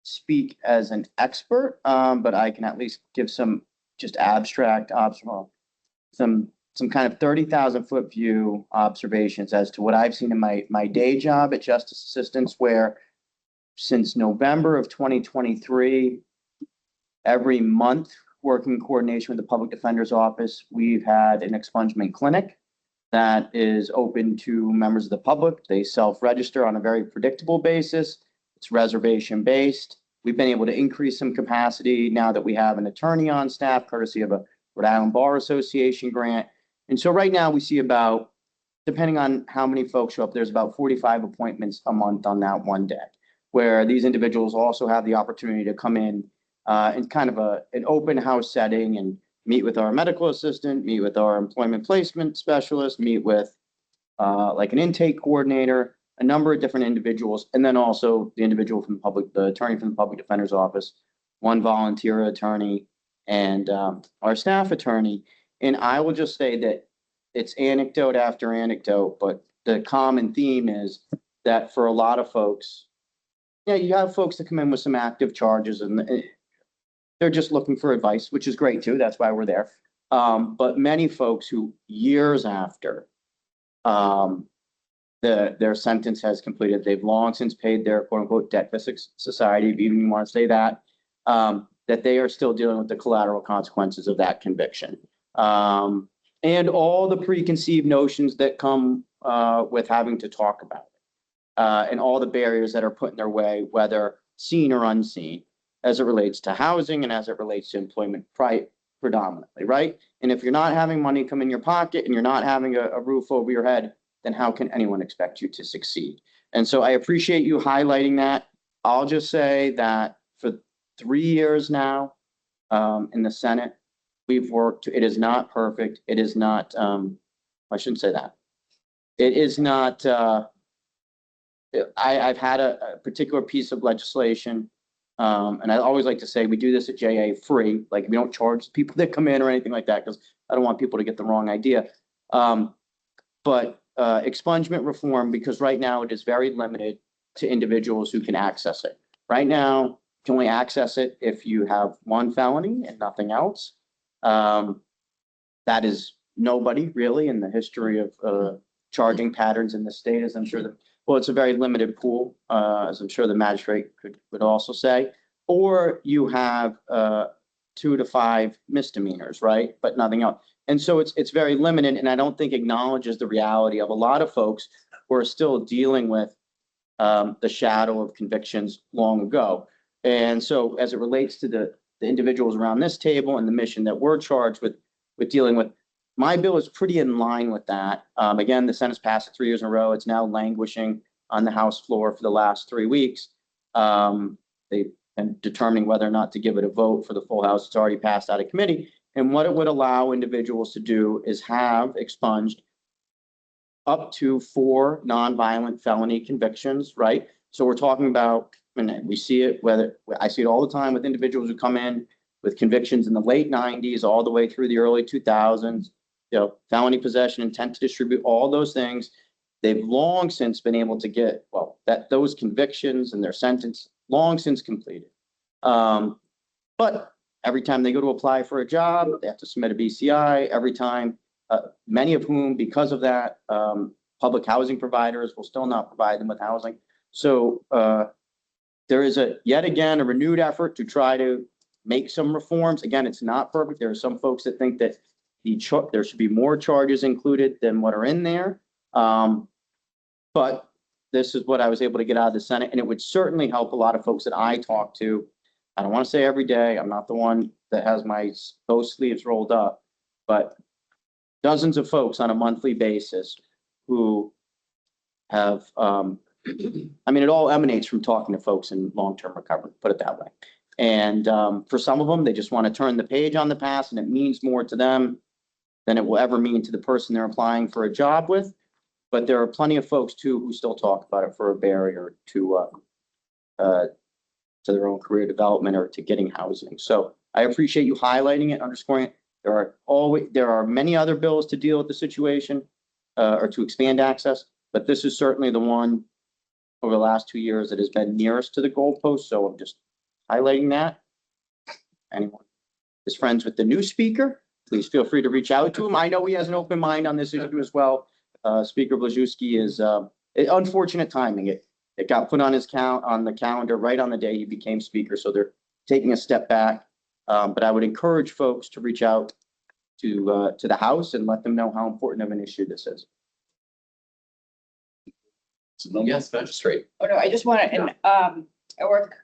speak as an expert, but I can at least give some just abstract, some kind of 30,000-foot view observations as to what I've seen in my day job at Justice Assistance, where since November of 2023, every month, working in coordination with the Public Defender's Office, we've had an expungement clinic that is open to members of the public. They self-register on a very predictable basis. It's reservation-based. We've been able to increase some capacity now that we have an attorney on staff, courtesy of a Rhode Island Bar Association grant. And so right now we see about, depending on how many folks show up, there's about 45 appointments a month on that one day, where these individuals also have the opportunity to come in kind of an open house setting and meet with our medical assistant, meet with our employment placement specialist, meet with like an intake coordinator, a number of different individuals, and then also the individual from the attorney from the Public Defender's Office, one volunteer attorney, and our staff attorney. And I will just say that it's anecdote after anecdote, but the common theme is that for a lot of folks, you have folks that come in with some active charges and they're just looking for advice, which is great too. That's why we're there. But many folks who years after their sentence has completed, they've long since paid their quote unquote debt for society, if you even want to say that, that they are still dealing with the collateral consequences of that conviction. And all the preconceived notions that come with having to talk about it, and all the barriers that are put in their way, whether seen or unseen, as it relates to housing and as it relates to employment predominantly, right? And if you're not having money come in your pocket and you're not having a roof over your head, then how can anyone expect you to succeed? And so I appreciate you highlighting that. I'll just say that for 3 years now in the Senate, we've worked, it is not perfect. It is not, I shouldn't say that. It is not, I've had a particular piece of legislation And I always like to say, we do this at JA free, like we don't charge people that come in or anything like that, because I don't want people to get the wrong idea. But expungement reform, because right now it is very limited to individuals who can access it. Right now, you can only access it if you have one felony and nothing else. That is nobody really in the history of charging patterns in the state, as I'm sure that, well, it's a very limited pool, as I'm sure the magistrate would also say. Or you have 2 to 5 misdemeanors, right? But nothing else. And so it's very limited, and I don't think acknowledges the reality of a lot of folks who are still dealing with the shadow of convictions long ago. And so as it relates to the individuals around this table and the mission that we're charged with dealing with, my bill is pretty in line with that. Again, the Senate's passed it 3 years in a row. It's now languishing on the House floor for the last 3 weeks. They've been determining whether or not to give it a vote for the full House. It's already passed out of committee. And what it would allow individuals to do is have expunged up to 4 nonviolent felony convictions, right? So we're talking about, and we see it, whether I see it all the time with individuals who come in with convictions in the late 90s all the way through the early 2000s, felony possession, intent to distribute, all those things. They've long since been able to get, well, those convictions and their sentence long since completed. But every time they go to apply for a job, they have to submit a BCI. Every time, many of whom, because of that, public housing providers will still not provide them with housing. So there is yet again a renewed effort to try to make some reforms. Again, it's not perfect. There are some folks that think that there should be more charges included than what are in there. But this is what I was able to get out of the Senate, and it would certainly help a lot of folks that I talk to. I don't want to say every day. I'm not the one that has both sleeves rolled up, but dozens of folks on a monthly basis who have, I mean, it all emanates from talking to folks in long-term recovery, put it that way. And for some of them, they just want to turn the page on the past, and it means more to them than it will ever mean to the person they're applying for a job with. But there are plenty of folks too who still talk about it for a barrier to their own career development or to getting housing. So I appreciate you highlighting it, underscoring it. There are many other bills to deal with the situation or to expand access, but this is certainly the one over the last 2 years that has been nearest to the goalpost. So I'm just highlighting that. Anyone is friends with the new speaker, please feel free to reach out to him. I know he has an open mind on this issue as well. Speaker Blazewski is unfortunate timing. It got put on on the calendar right on the day he became speaker. So they're taking a step back. But I would encourage folks to reach out to the House and let them know how important of an issue this is. Yes, magistrate. Oh, no, I just want to, and I work,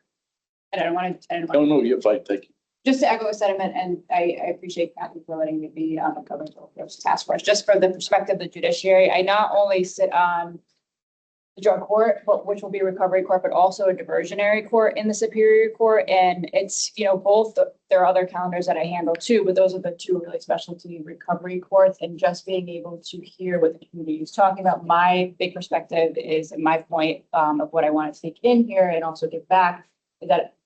and I don't want to, Oh, no, you're fine. Thank you. just to echo a sentiment, and I appreciate Kathy for letting me be on the government task force, just for the perspective of the judiciary. I not only sit on the drug court, but which will be a recovery court, but also a diversionary court in the Superior Court. And it's, both, there are other calendars that I handle too, but those are the 2 really specialty recovery courts. And just being able to hear what the community is talking about, my big perspective is, and my point of what I want to take in here and also give back, is that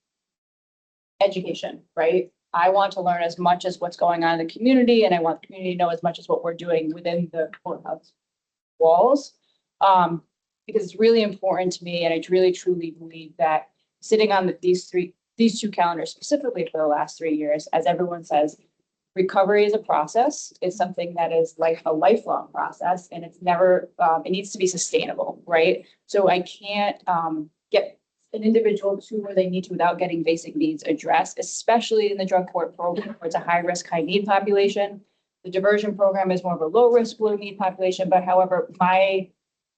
education, right? I want to learn as much as what's going on in the community, and I want the community to know as much as what we're doing within the courthouse walls. Because it's really important to me, and I really truly believe that sitting on these 2 calendars specifically for the last 3 years, as everyone says, recovery is a process. It's something that is like a lifelong process, and it's never, it needs to be sustainable, right? So I can't get an individual to where they need to without getting basic needs addressed, especially in the drug court program, where it's a high risk, high need population. The diversion program is more of a low risk, low need population. But however, my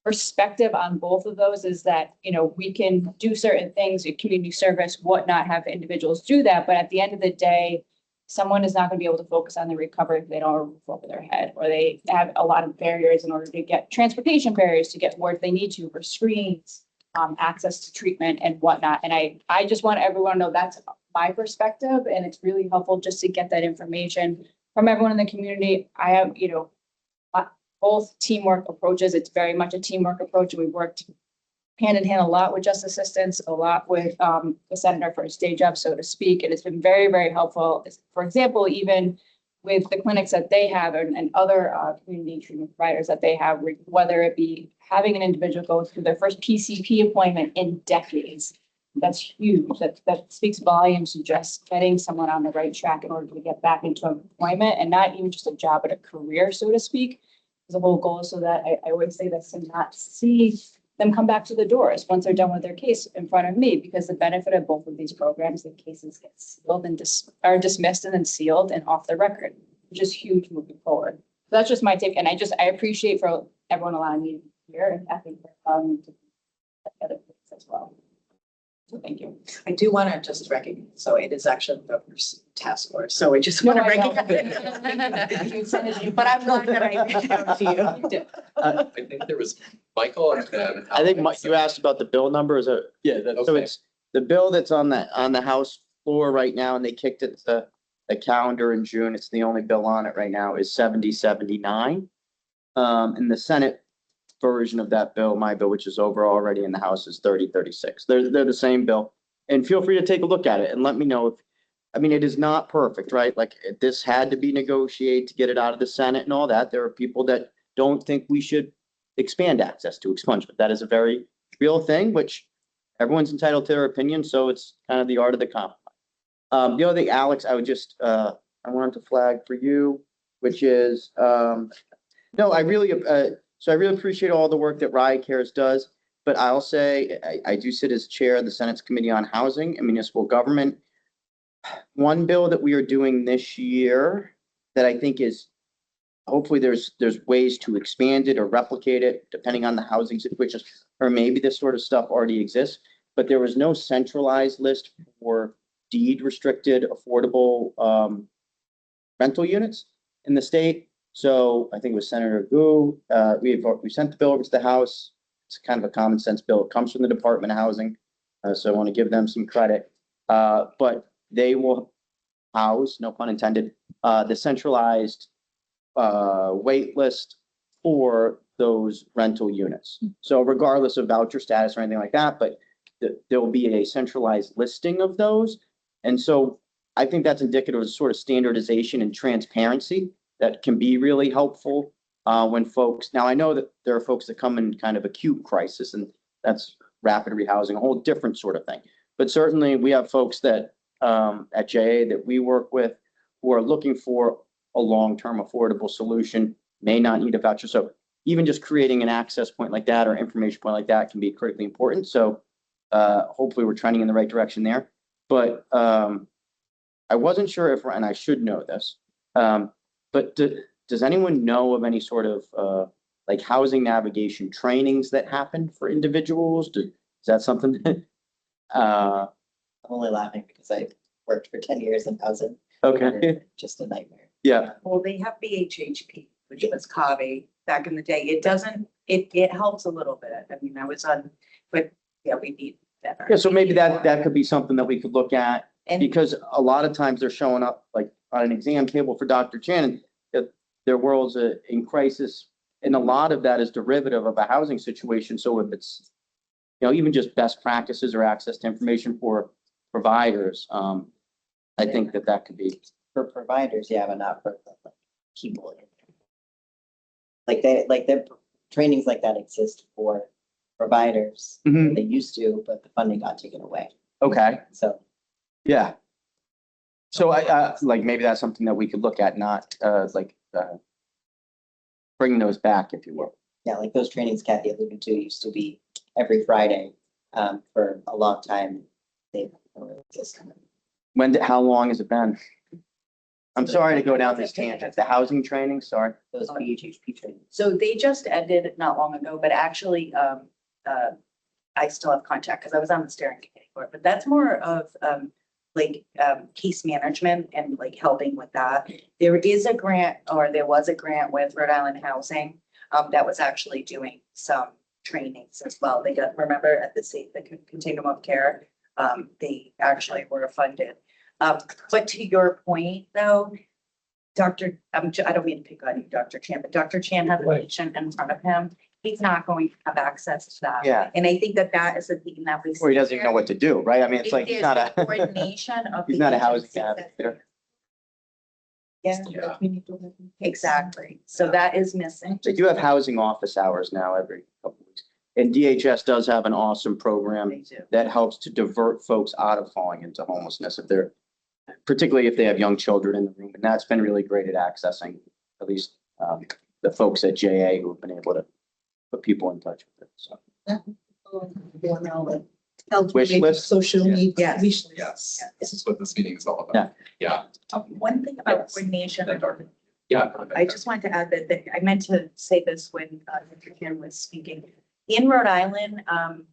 perspective on both of those is that, we can do certain things, community service, whatnot, have individuals do that. But at the end of the day, someone is not going to be able to focus on the recovery if they don't have a roof over their head, or they have a lot of barriers in order to get transportation barriers to get where they need to for screens, access to treatment and whatnot. And I just want everyone to know that's my perspective. And it's really helpful just to get that information from everyone in the community. I have, both teamwork approaches. It's very much a teamwork approach. And we worked hand in hand a lot with justice assistants, a lot with the senator for his day job, so to speak. And it's been very, very helpful. For example, even with the clinics that they have and other community treatment providers that they have, whether it be having an individual go through their first PCP appointment in decades. That's huge. That speaks volumes to just getting someone on the right track in order to get back into employment and not even just a job, but a career, so to speak. The whole goal is so that I always say this and not see them come back to the doors once they're done with their case in front of me, because the benefit of both of these programs, the cases get sealed and are dismissed and then sealed and off the record, which is huge moving forward. So that's just my take. And I appreciate for everyone allowing me to be here, and I think for allowing me to be at the other place as well. So thank you. I do want to just recognize, so it is actually the governor's task force, so I just want to recognize. But I'm glad that I reached out to you. I think there was Michael and then. I think you asked about the bill number, is it? Yeah, that's. So it's the bill that's on the House floor right now, and they kicked it to the calendar in June. It's the only bill on it right now is 7079. And the Senate version of that bill, my bill, which is over already in the House, is 3036. They're the same bill. And feel free to take a look at it and let me know if, I mean, it is not perfect, right? Like this had to be negotiated to get it out of the Senate and all that. There are people that don't think we should expand access to expungement. That is a very real thing, which everyone's entitled to their opinion. So it's kind of the art of the compromise. The other thing, Alex, I would just, I wanted to flag for you, which is, no, I really appreciate all the work that Riot Cares does, but I'll say, I do sit as chair of the Senate's Committee on Housing and Municipal Government. One bill that we are doing this year that I think is, hopefully there's ways to expand it or replicate it, depending on the housing situation, or maybe this sort of stuff already exists, but there was no centralized list for deed restricted affordable rental units in the state. So I think it was Senator Gu. We sent the bill over to the House. It's kind of a common sense bill. It comes from the Department of Housing. So I want to give them some credit. But they will house, no pun intended, the centralized wait list for those rental units. So regardless of voucher status or anything like that, but there will be a centralized listing of those. And so I think that's indicative of sort of standardization and transparency that can be really helpful when folks, now I know that there are folks that come in kind of acute crisis, and that's rapid rehousing, a whole different sort of thing. But certainly we have folks that at JA that we work with who are looking for a long-term affordable solution, may not need a voucher. So even just creating an access point like that or information point like that can be critically important. So hopefully we're trending in the right direction there. But I wasn't sure if, and I should know this, but does anyone know of any sort of like housing navigation trainings that happen for individuals? Is that something that, I'm only laughing because I worked for 10 years in housing. okay. Just a nightmare. Yeah. Well, they have BHHP, which was CAVI back in the day. It doesn't, it helps a little bit. I mean, I was on, but yeah, we need better. Yeah. So maybe that could be something that we could look at, And because a lot of times they're showing up like on an exam table for Dr. Chan, and their world's in crisis. And a lot of that is derivative of a housing situation. So if it's, even just best practices or access to information for providers, I think that could be. For providers, yeah, but not for people. The trainings like that exist for providers. Mhm. They used to, but the funding got taken away. Okay. So Yeah. So I like maybe that's something that we could look at, not bring those back, if you will. yeah, like those trainings Kathy alluded to used to be every Friday for a long time. They don't really exist. How long has it been? I'm sorry to go down this tangent. The housing training, sorry. Those BHHP trainings. so they just ended not long ago, but actually, I still have contact because I was on the steering committee for it, but that's more of, case management and like helping with that. There is a grant, or there was a grant with Rhode Island Housing, that was actually doing some trainings as well. They got, remember at the continuum of care, they actually were funded. But to your point though, I don't mean to pick on you, Dr. Chan, but Dr. Chan had a patient in front of him he's not going to have access to that. Yeah. And I think that that is a thing that we. Or he doesn't even know what to do, right? I mean, it's like, he's not There's a, Coordination of. he's the not a housing agencies that- advocate. Yeah, exactly. So that is missing. They do have housing office hours now every couple of weeks. And DHS does have an awesome program They do. that helps to divert folks out of falling into homelessness if they're, particularly if they have young children in the room. And that's been really great at accessing at least the folks at JA who have been able to put people in touch with it. So wish list. Social media. Yes. wish list. Yes, this is what this meeting is all about. Yeah. One thing about Yes. coordination. Yeah. I just wanted to add that I meant to say this when Mr. Kim was speaking. In Rhode Island,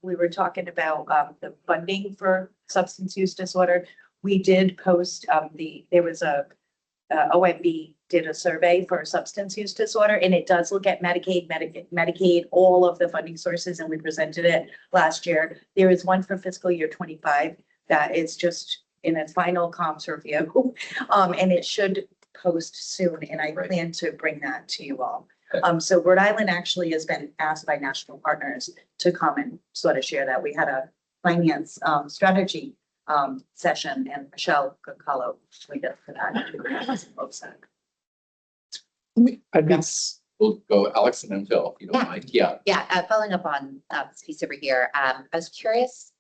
we were talking about the funding for substance use disorder. We did post there was a OMB did a survey for substance use disorder, and it does look at Medicaid, all of the funding sources, and we presented it last year. There is one for fiscal year 25 that is just in its final comps review, and it should post soon, and I plan to bring that to you all. So Rhode Island actually has been asked by national partners to come and sort of share that. We had a finance strategy session, and Michelle Goncalo, we did for that. We'll go Alex and then Phil, if you don't Yeah. mind. Yeah. Yeah, following up on this piece over here, I was curious,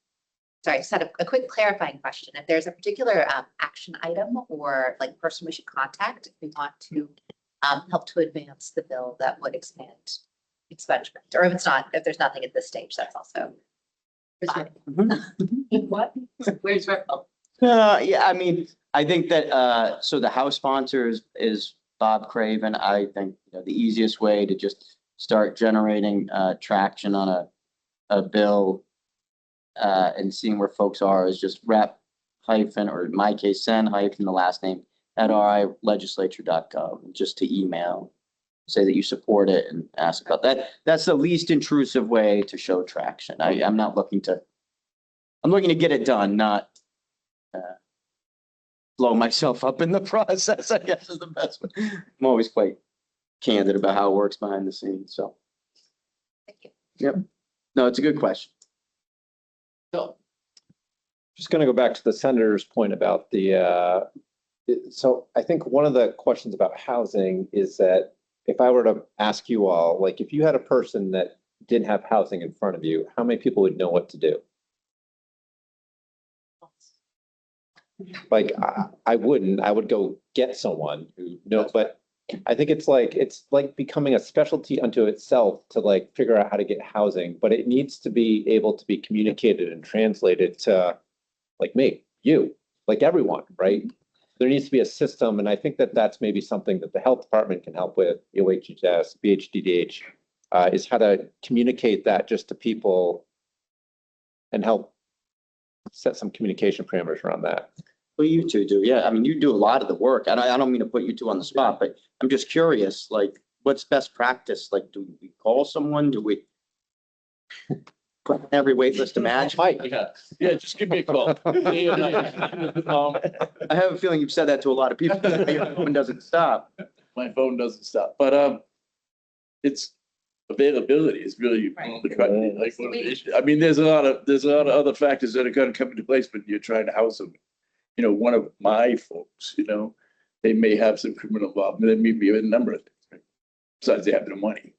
sorry, just had a quick clarifying question. If there's a particular action item or like person we should contact if we want to help to advance the bill that would expand expungement, or if there's nothing at this stage, that's also fine. What? Where's Ripple? Yeah, I mean, I think that, so the House sponsor is Bob Craven. I think, the easiest way to just start generating traction on a bill and seeing where folks are is just rep hyphen, or in my case, send hyphen the last name at rilegislature.gov, and just to email, say that you support it and ask about that. That's the least intrusive way to show traction. I'm looking to get it done, not blow myself up in the process, I guess is the best way. I'm always quite candid about how it works behind the scenes, so. Thank you. Yep. No, it's a good question. Phil. Just going to go back to the senator's point about so I think one of the questions about housing is that if I were to ask you all, like if you had a person that didn't have housing in front of you, how many people would know what to do? Like I wouldn't, I would go get someone who knows, but I think it's like becoming a specialty unto itself to like figure out how to get housing, but it needs to be able to be communicated and translated to like me, you, like everyone, right? There needs to be a system, and I think that that's maybe something that the health department can help with, OHHS, BHDDH, is how to communicate that just to people and help set some communication parameters around that. Well, you two do, yeah. I mean, you do a lot of the work. And I don't mean to put you two on the spot, but I'm just curious, like, what's best practice? Like, do we call someone? Do we put every wait list imagine? Yeah, just give me a call. Day or night. I have a feeling you've said that to a lot of people. Your phone doesn't stop. My phone doesn't stop, but it's availability is really Right. like one of the issues. I mean, there's a lot of other factors that are going to come into place when you're trying to house them. One of my folks, they may have some criminal involvement. There may be a number of things, right? Besides they have no money.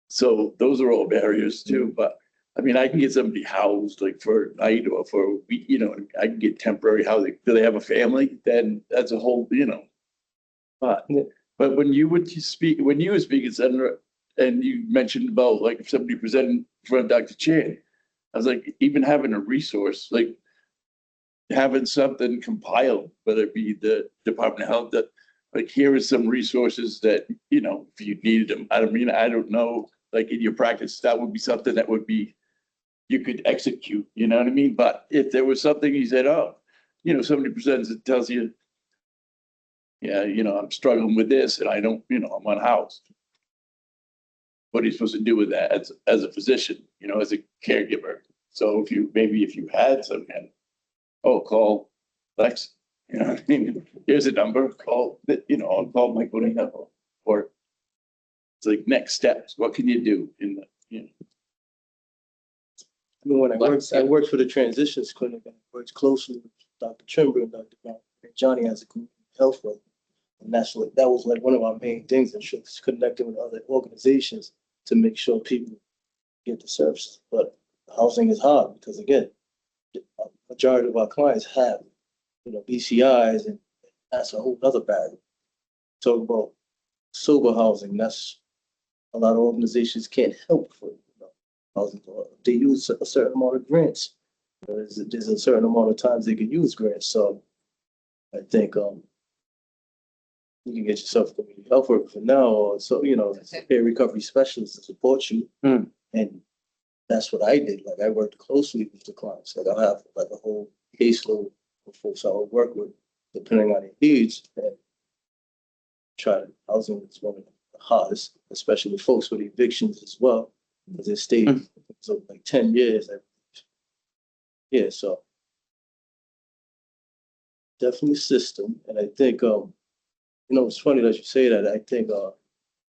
So those are all barriers too. But I mean, I can get somebody housed like for a night or for a week. I can get temporary housing. Do they have a family? Then that's a whole, But when you were speaking, Senator, and you mentioned about like if somebody presented in front of Dr. Chan, I was like, even having a resource, like having something compiled, whether it be the Department of Health, that like here are some resources that, if you needed them. I don't know, like in your practice, that would be something that would be, you could execute, you know what I mean? But if there was something you said, somebody presents and tells you, yeah, I'm struggling with this and I don't, I'm unhoused. What are you supposed to do with that as a physician, as a caregiver? So if you had some kind of, call Lex, what I mean? Here's a number, call, I'll call Mike Bonino, or it's like next steps. What can you do in mean, when I worked for the transitions clinic, I worked closely with Dr. Trimber and Dr. Brown. And Johnny has a community health worker. And that was like one of our main things, and just connecting with other organizations to make sure people get the services. But housing is hard because again, the majority of our clients have, BCIs, and that's a whole other barrier. Talk about sober housing, that's a lot of organizations can't help for housing. They use a certain amount of grants. There's a certain amount of times they can use grants. So I think you can get yourself a community health worker for now, or peer recovery specialist to support you. And that's what I did. Like I worked closely with the clients. Like I have like a whole caseload of folks I would work with, depending on their needs. And housing is one of the hardest, especially with folks with evictions as well, because they stayed so like 10 years. Yeah, so definitely system. And I think it's funny that you say that. I think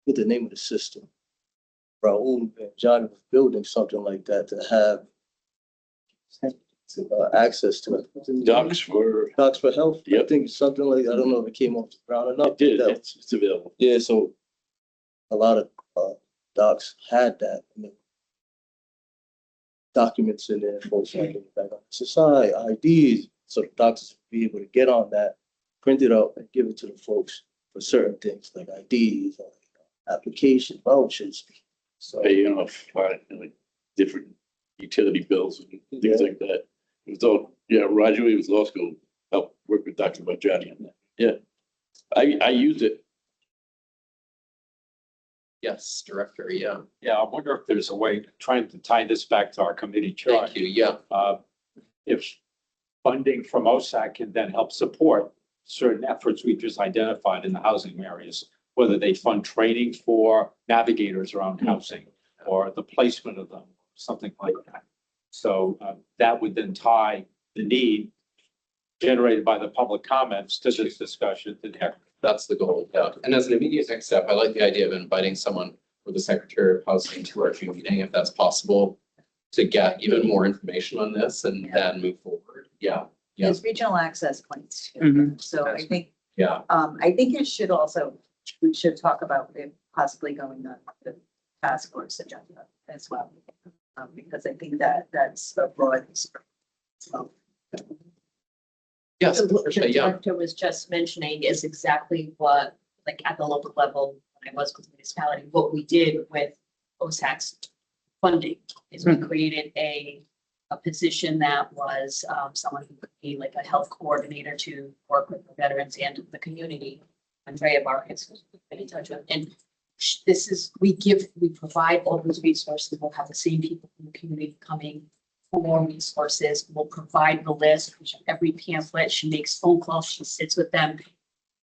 with the name of the system, Raul and Johnny was building something like that to have access to it. Docs for Health. Yep. I think something like, I don't know if it came off the ground enough. It did. It's available. Yeah, so a lot of docs had that, documents in there, folks like back on society, IDs, so the doctors would be able to get on that, print it out, and give it to the folks for certain things like IDs, or application vouchers. So paying off like different utility bills and things like that. It was all, Roger, he was law school, helped work with Dr. Bajani on that. Yeah. I used it. Yes, Director, yeah. Yeah, I wonder if there's a way, trying to tie this back to our committee chart. Thank you, yeah. If funding from OSAC can then help support certain efforts we've just identified in the housing areas, whether they fund training for navigators around housing or the placement of them, something like that. So that would then tie the need generated by the public comments to this discussion to there. That's the goal, yeah. And as an immediate next step, I like the idea of inviting someone for the Secretary of Housing to our June meeting, if that's possible, to get even more information on this and then move forward. Yeah. Yeah. There's regional access points too. So I think, I think we should talk about it possibly going on the task force agenda as well. Because I think that's a broad. Yes, So what the yeah. director was just mentioning is exactly what, like at the local level, when I was with the municipality, what we did with OSAC's funding is we created a position that was someone who could be like a health coordinator to work with the veterans and the community. Andrea Marcus was been in touch with, and we provide all those resources. We'll have the same people in the community coming for more resources. We'll provide the list, which every pamphlet, she makes phone calls, she sits with them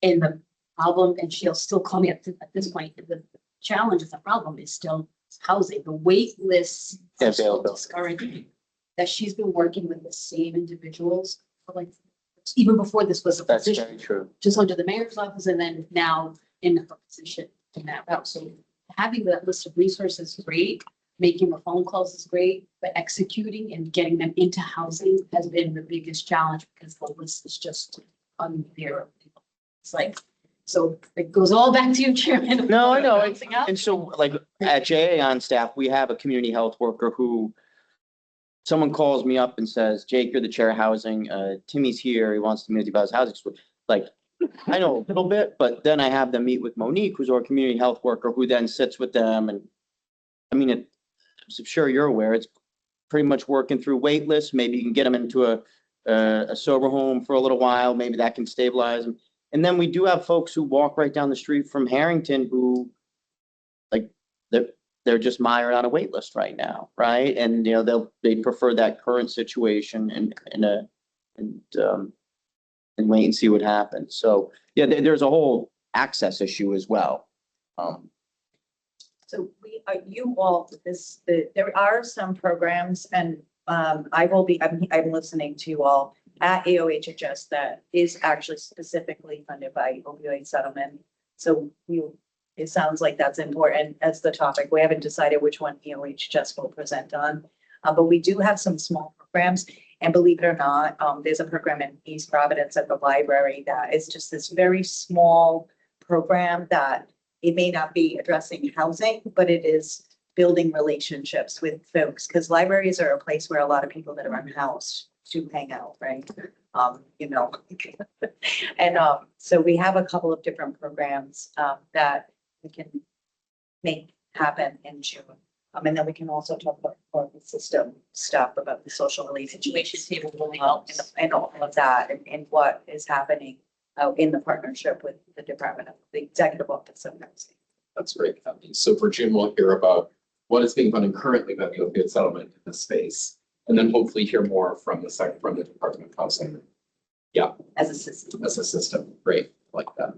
in the problem, and she'll still call me at this point. The challenge of the problem is still housing. The wait lists are still discouraging. That she's been working with the same individuals for like, even before this was a position. That's very true. Just under the mayor's office and then now in her position to map out. So having that list of resources is great, making the phone calls is great, but executing and getting them into housing has been the biggest challenge because the list is just unbearable. It's like, so it goes all back to you, Chairman. No, I know. And so like at JA on staff, we have a community health worker who someone calls me up and says, Jake, you're the chair of housing. Timmy's here. He wants to meet about his housing. Like, I know a little bit, but then I have them meet with Monique, who's our community health worker, who then sits with them. And I mean, I'm sure you're aware, it's pretty much working through wait lists. Maybe you can get them into a sober home for a little while. Maybe that can stabilize them. And then we do have folks who walk right down the street from Harrington who, like, they're just mired on a wait list right now, right? And they prefer that current situation and wait and see what happens. So yeah, there's a whole access issue as well. So there are some programs, and I'm listening to you all at AOHHS that is actually specifically funded by opioid settlement. So it sounds like that's important as the topic. We haven't decided which one EOHHS will present on. But we do have some small programs. And believe it or not, there's a program in East Providence at the library that is just this very small program that it may not be addressing housing, but it is building relationships with folks. Because libraries are a place where a lot of people that are unhoused do hang out, right? You know. And so we have a couple of different programs that we can make happen in June. And then we can also talk about more the system stuff about the social relationship table really helps and all of that and what is happening in the partnership with the Department of the Executive Office of Nursing. That's great, Kathy. So for June, we'll hear about what is being done currently by the opioid settlement in this space, and then hopefully hear more from the Department of Housing. Yeah. As a system. As a system. Great, like that.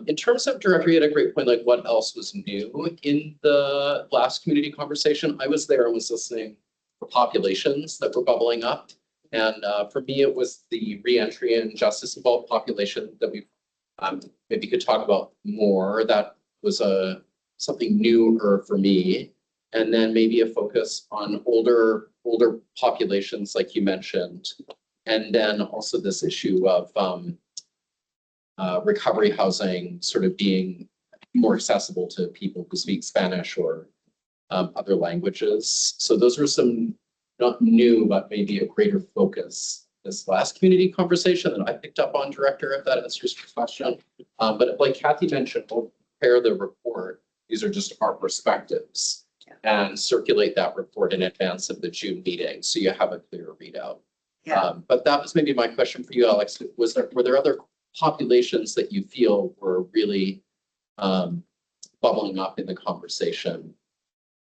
In terms of director, you had a great point, like what else was new in the last community conversation? I was there and was listening for populations that were bubbling up. And for me, it was the reentry and justice involved population that we maybe could talk about more. That was something newer for me. And then maybe a focus on older populations, like you mentioned. And then also this issue of recovery housing sort of being more accessible to people who speak Spanish or other languages. So those are some not new, but maybe a greater focus this last community conversation that I picked up on, Director, if that answers your question. But like Kathy mentioned, we'll prepare the report. These are just our perspectives and circulate that report in advance of the June meeting. So you have a clear readout. Yeah. But that was maybe my question for you, Alex. Were there other populations that you feel were really bubbling up in the conversation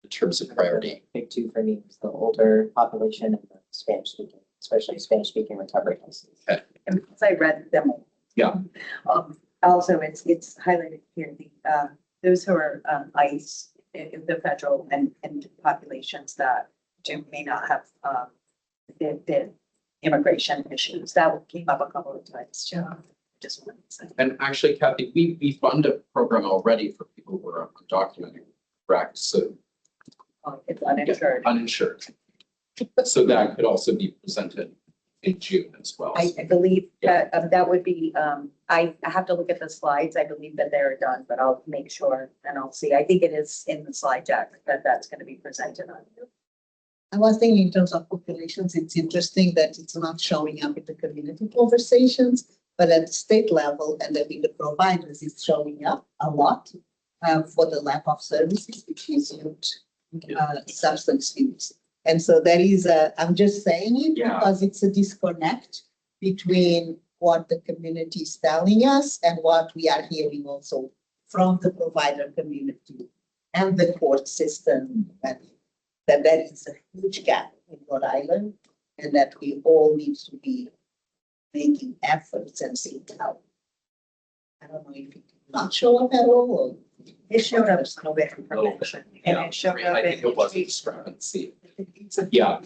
in terms of priority? Big two for me was the older population and the Spanish speaking, especially Spanish speaking recovery houses. Okay. And because I read them. Yeah. Also, it's highlighted here, those who are ICE, the federal and populations that may not have the immigration issues. That came up a couple of times, too. Just wanted to say. And actually, Kathy, we fund a program already for people who are undocumented, correct? So it's uninsured. Yeah, uninsured. So that could also be presented in June as well. I believe that that would be, I have to look at the slides. I believe that they're done, but I'll make sure and I'll see. I think it is in the slide deck that that's going to be presented on. I was thinking in terms of populations, it's interesting that it's not showing up in the community conversations, but at the state level and then with the providers, it's showing up a lot for the lack of services, which is substance use. And so there is I'm just saying it because it's a disconnect between what the community is telling us and what we are hearing also from the provider community and the court system, that there is a huge gap in Rhode Island and that we all need to be making efforts and seeing out. I don't know if it did not show up at all or. It showed up a little bit in prevention. And it showed up I think it was a discrepancy. Yeah.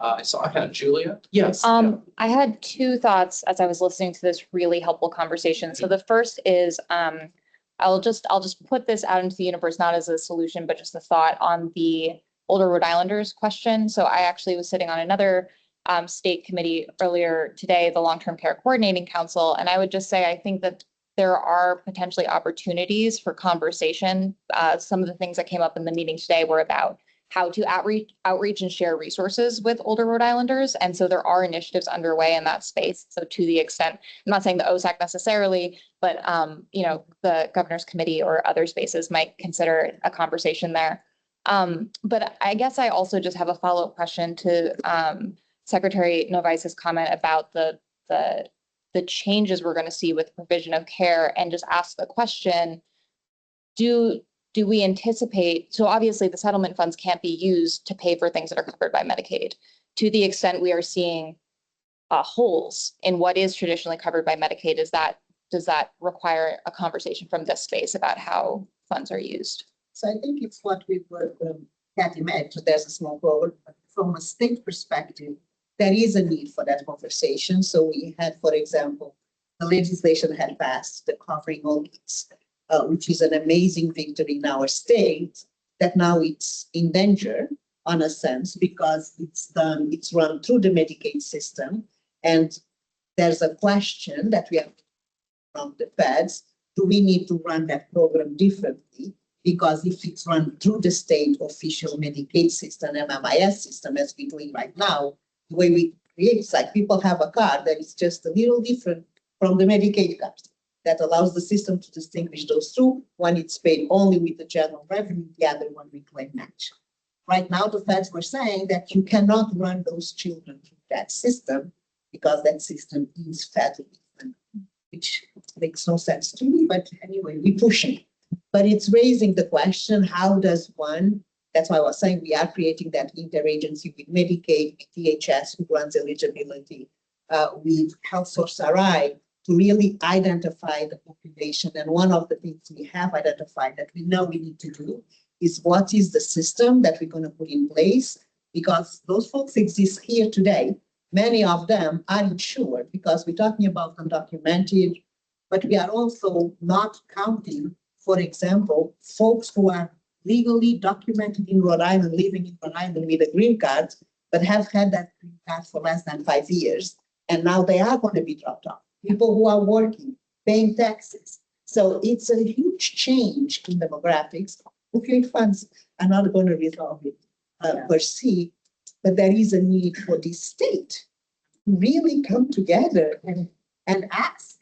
I saw a hand, Julia. Yes. I had two thoughts as I was listening to this really helpful conversation. So the first is, I'll just put this out into the universe, not as a solution, but just a thought on the older Rhode Islanders question. So I actually was sitting on another state committee earlier today, the Long-Term Care Coordinating Council, and I would just say I think that there are potentially opportunities for conversation. Some of the things that came up in the meeting today were about how to outreach and share resources with older Rhode Islanders. And so there are initiatives underway in that space. So to the extent, I'm not saying the OSAC necessarily, but the Governor's Committee or other spaces might consider a conversation there. But I guess I also just have a follow-up question to Secretary Novais's comment about the changes we're going to see with provision of care, and just ask the question, do we anticipate, so obviously the settlement funds can't be used to pay for things that are covered by Medicaid. To the extent we are seeing holes in what is traditionally covered by Medicaid, does that require a conversation from this space about how funds are used? So I think it's what we were, Kathy mentioned, there's a small role, but from a state perspective, there is a need for that conversation. So we had, for example, the legislation had passed the Covering All Needs, which is an amazing victory in our state, that now it's in danger on a sense because it's run through the Medicaid system. And there's a question that we have from the feds, do we need to run that program differently? Because if it's run through the state official Medicaid system, MMIS system, as we're doing right now, the way we create, it's like people have a card that is just a little different from the Medicaid card that allows the system to distinguish those two. One it's paid only with the general revenue, the other one we claim match. Right now, the feds were saying that you cannot run those children through that system because that system is federally funded, which makes no sense to me. But anyway, we're pushing. But it's raising the question, how does one, that's why I was saying we are creating that interagency with Medicaid, with DHS, who runs eligibility, with Health Source RI, to really identify the population. And one of the things we have identified that we know we need to do is what is the system that we're going to put in place, because those folks exist here today. Many of them are insured because we're talking about undocumented, but we are also not counting, for example, folks who are legally documented in Rhode Island, living in Rhode Island with a green card, but have had that green card for less than 5 years. And now they are going to be dropped off. People who are working, paying taxes. So it's a huge change in demographics. Opioid funds are not going to resolve it per se, but there is a need for the state to really come together and ask,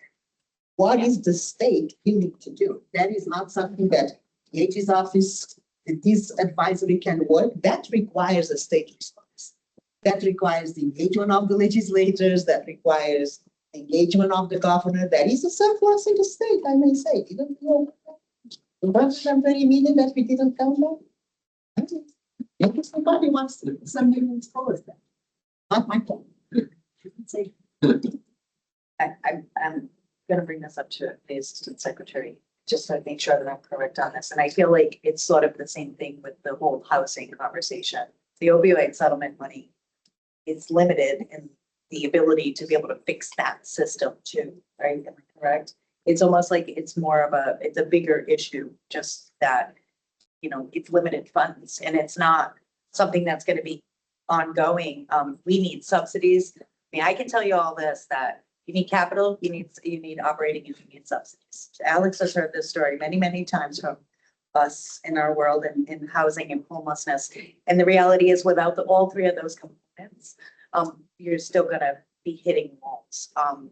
what is the state willing to do? That is not something that the AG's office, this advisory can work. That requires a state response. That requires the engagement of the legislators, that requires engagement of the governor. There is a surplus in the state, I may say. Didn't know the $130 million that we didn't count on? Maybe somebody wants to put some millions towards that. Not my point. I'm gonna bring this up to the assistant secretary, just to make sure that I'm correct on this. And I feel like it's sort of the same thing with the whole housing conversation. The opioid settlement money is limited in the ability to be able to fix that system too, right? Am I correct? It's almost like it's more of it's a bigger issue, just that, it's limited funds and it's not something that's gonna be ongoing. We need subsidies. I mean, I can tell you all this, that you need capital, you need operating, and you need subsidies. Alex has heard this story many, many times from us in our world in housing and homelessness. And the reality is without all three of those components, you're still gonna be hitting walls.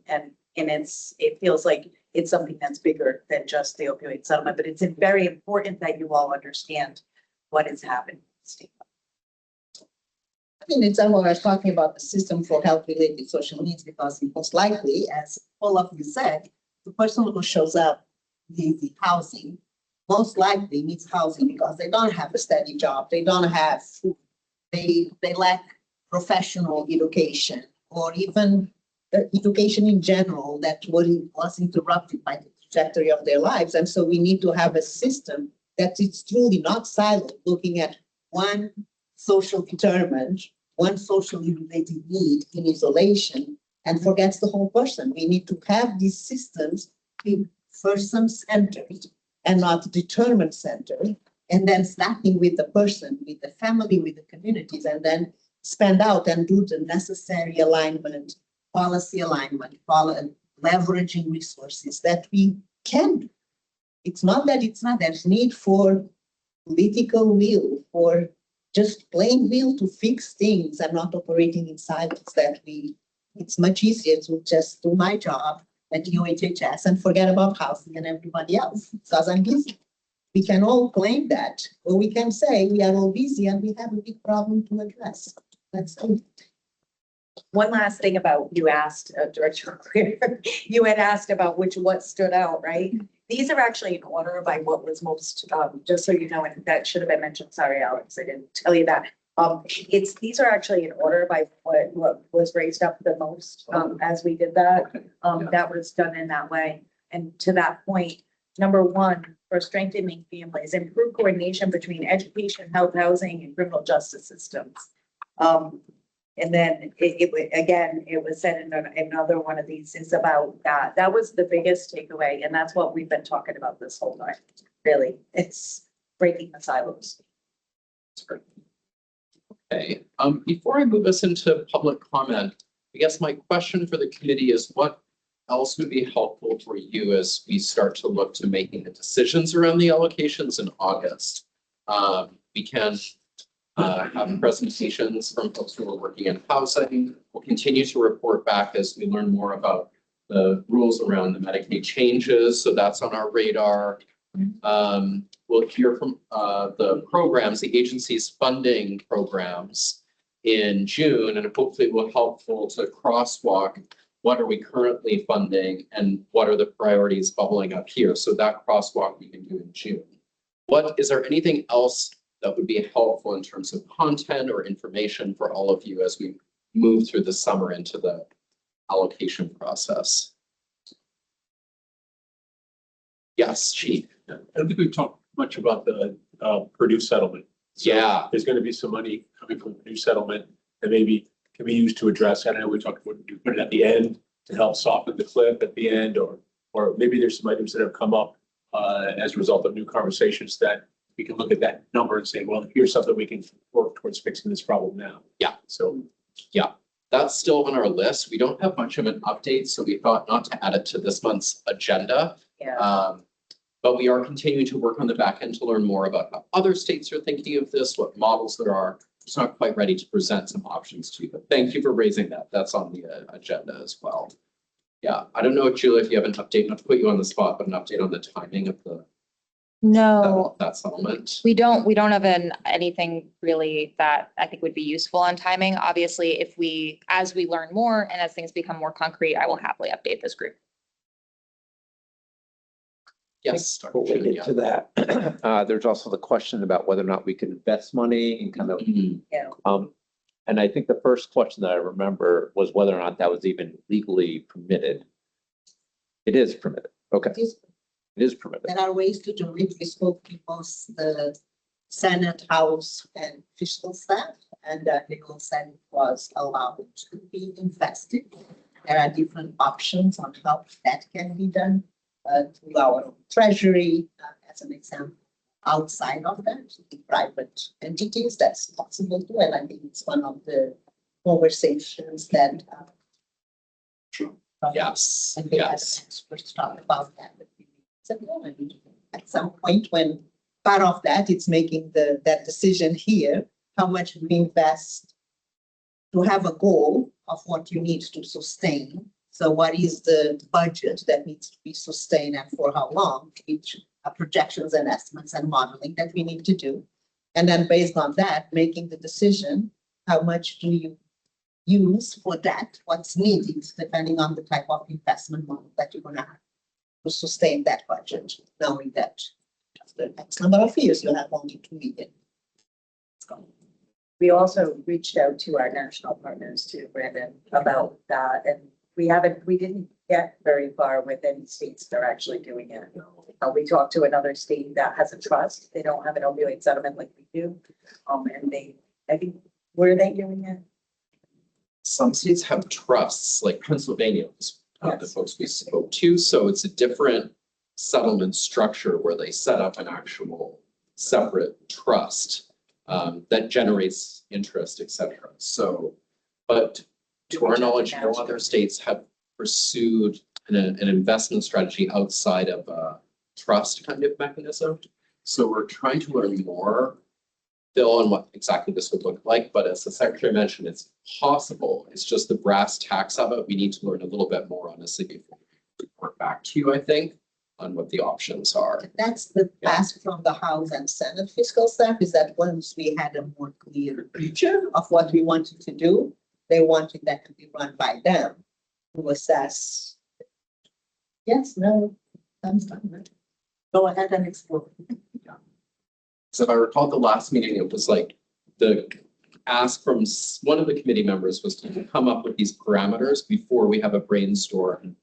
And it feels like it's something that's bigger than just the opioid settlement, but it's very important that you all understand what is happening. I mean, it's what I was talking about the system for health-related social needs, because most likely, as all of you said, the person who shows up needs the housing, most likely needs housing because they don't have a steady job, they don't have food, they lack professional education, or even education in general that was interrupted by the trajectory of their lives. And so we need to have a system that is truly not siloed, looking at one social determinant, one socially related need in isolation, and forgets the whole person. We need to have these systems be person-centered and not determinant-centered, and then starting with the person, with the family, with the communities, and then spend out and do the necessary alignment, policy alignment, leveraging resources that we can do. It's not that there's need for political will, for just plain will to fix things and not operating in silence. It's much easier to just do my job at UHHS and forget about housing and everybody else because I'm busy. We can all claim that, or we can say we are all busy and we have a big problem to address. That's it. One last thing about, you asked, Director Clear, you had asked about what stood out, right? These are actually in order by what was most, just so you know, and that should have been mentioned. Sorry, Alex, I didn't tell you that. These are actually in order by what was raised up the most, as we did that. That was done in that way. And to that point, number one, for strengthening families, improve coordination between education, health, housing, and criminal justice systems. And then it was said in another one of these is about that. That was the biggest takeaway. And that's what we've been talking about this whole time. Really, it's breaking the silos. Okay, before I move us into public comment, I guess my question for the committee is what else would be helpful for you as we start to look to making the decisions around the allocations in August? We can have presentations from folks who are working in housing. We'll continue to report back as we learn more about the rules around the Medicaid changes, so that's on our radar. We'll hear from the programs, the agency's funding programs in June, and hopefully it will be helpful to crosswalk what are we currently funding and what are the priorities bubbling up here. So that crosswalk we can do in June. Is there anything else that would be helpful in terms of content or information for all of you as we move through the summer into the allocation process? Yes, Chief. I don't think we've talked much about the Purdue settlement. So Yeah. there's going to be some money coming from the Purdue settlement that maybe can be used to address. I know we talked about put it at the end to help soften the cliff at the end, or maybe there's some items that have come up as a result of new conversations that we can look at that number and say, well, here's something we can work towards fixing this problem now. Yeah. So yeah, that's still on our list. We don't have much of an update, so we thought not to add it to this month's agenda. Yeah. But we are continuing to work on the back end to learn more about how other states are thinking of this, what models there are. It's not quite ready to present some options to you, but thank you for raising that. That's on the agenda as well. Yeah, I don't know, Julia, if you have an update, not to put you on the spot, but an update on the timing of that settlement. We don't have anything really that I think would be useful on timing. Obviously, as we learn more and as things become more concrete, I will happily update this group. Yes. Related to that, there's also the question about whether or not we can invest money and kind of, Yeah. and I think the first question that I remember was whether or not that was even legally permitted. It is permitted. Okay. It is permitted. There are ways to do it. We spoke to both the Senate, House, and fiscal staff, and they all said it was allowed to be invested. There are different options on how that can be done through our own treasury, as an example. Outside of that, the private entities, that's possible too, and I think it's one of the conversations that. Yes. And we had experts talk about that. At some point, when part of that, it's making that decision here, how much we invest to have a goal of what you need to sustain. So what is the budget that needs to be sustained and for how long? Each projections and estimates and modeling that we need to do. And then based on that, making the decision, how much do you use for that, what's needed, depending on the type of investment model that you're gonna have to sustain that budget, knowing that after the next number of years, you have only 2 million. We also reached out to our national partners too, Brandon, about that, and we didn't get very far with any states that are actually doing it. We talked to another state that has a trust. They don't have an opioid settlement like we do. And I think, where are they doing it? Some states have trusts, like Pennsylvania, the folks we spoke to. So it's a different settlement structure where they set up an actual separate trust that generates interest, et cetera. So, but to our knowledge, no other states have pursued an investment strategy outside of a trust kind of mechanism. So we're trying to learn more, Phil, on what exactly this would look like. But as the secretary mentioned, it's possible. It's just the brass tacks of it. We need to learn a little bit more, honestly, before we report back to you, I think, on what the options are. That's the ask from the House and Senate fiscal staff, is that once we had a more clear picture of what we wanted to do, they wanted that to be run by them to assess. Yes, no, thumbs down. Go ahead and explore. So if I recall at the last meeting, it was like the ask from one of the committee members was to come up with these parameters before we have a brainstorm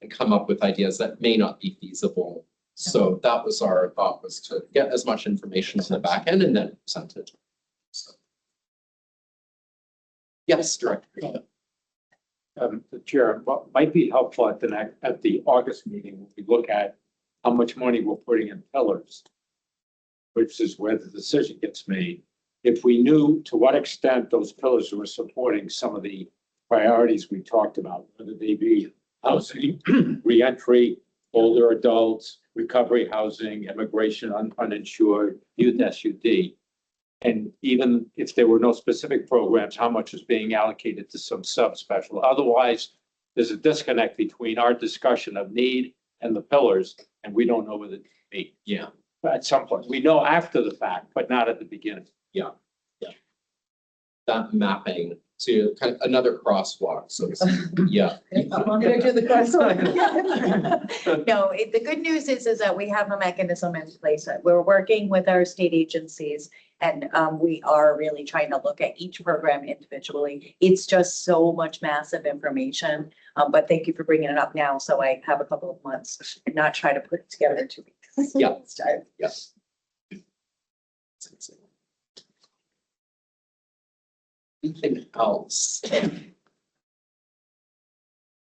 and come up with ideas that may not be feasible. So that was our thought, was to get as much information on the back end and then present it. So. Yes, Director. The chair, what might be helpful at the August meeting, when we look at how much money we're putting in pillars, which is where the decision gets made, if we knew to what extent those pillars were supporting some of the priorities we talked about, whether they be housing, reentry, older adults, recovery housing, immigration, uninsured, youth SUD. And even if there were no specific programs, how much is being allocated to some subspecial? Otherwise, there's a disconnect between our discussion of need and the pillars, and we don't know whether it's need. Yeah, At some point, we know after the fact, but not at the beginning. yeah. That mapping to kind of another crosswalk, so to speak. Yeah. No, the good news is that we have a mechanism in place. We're working with our state agencies and we are really trying to look at each program individually. It's just so much massive information. But thank you for bringing it up now. So I have a couple of months and not try to put it together in 2 weeks. Yeah. Start. Yes. Anything else?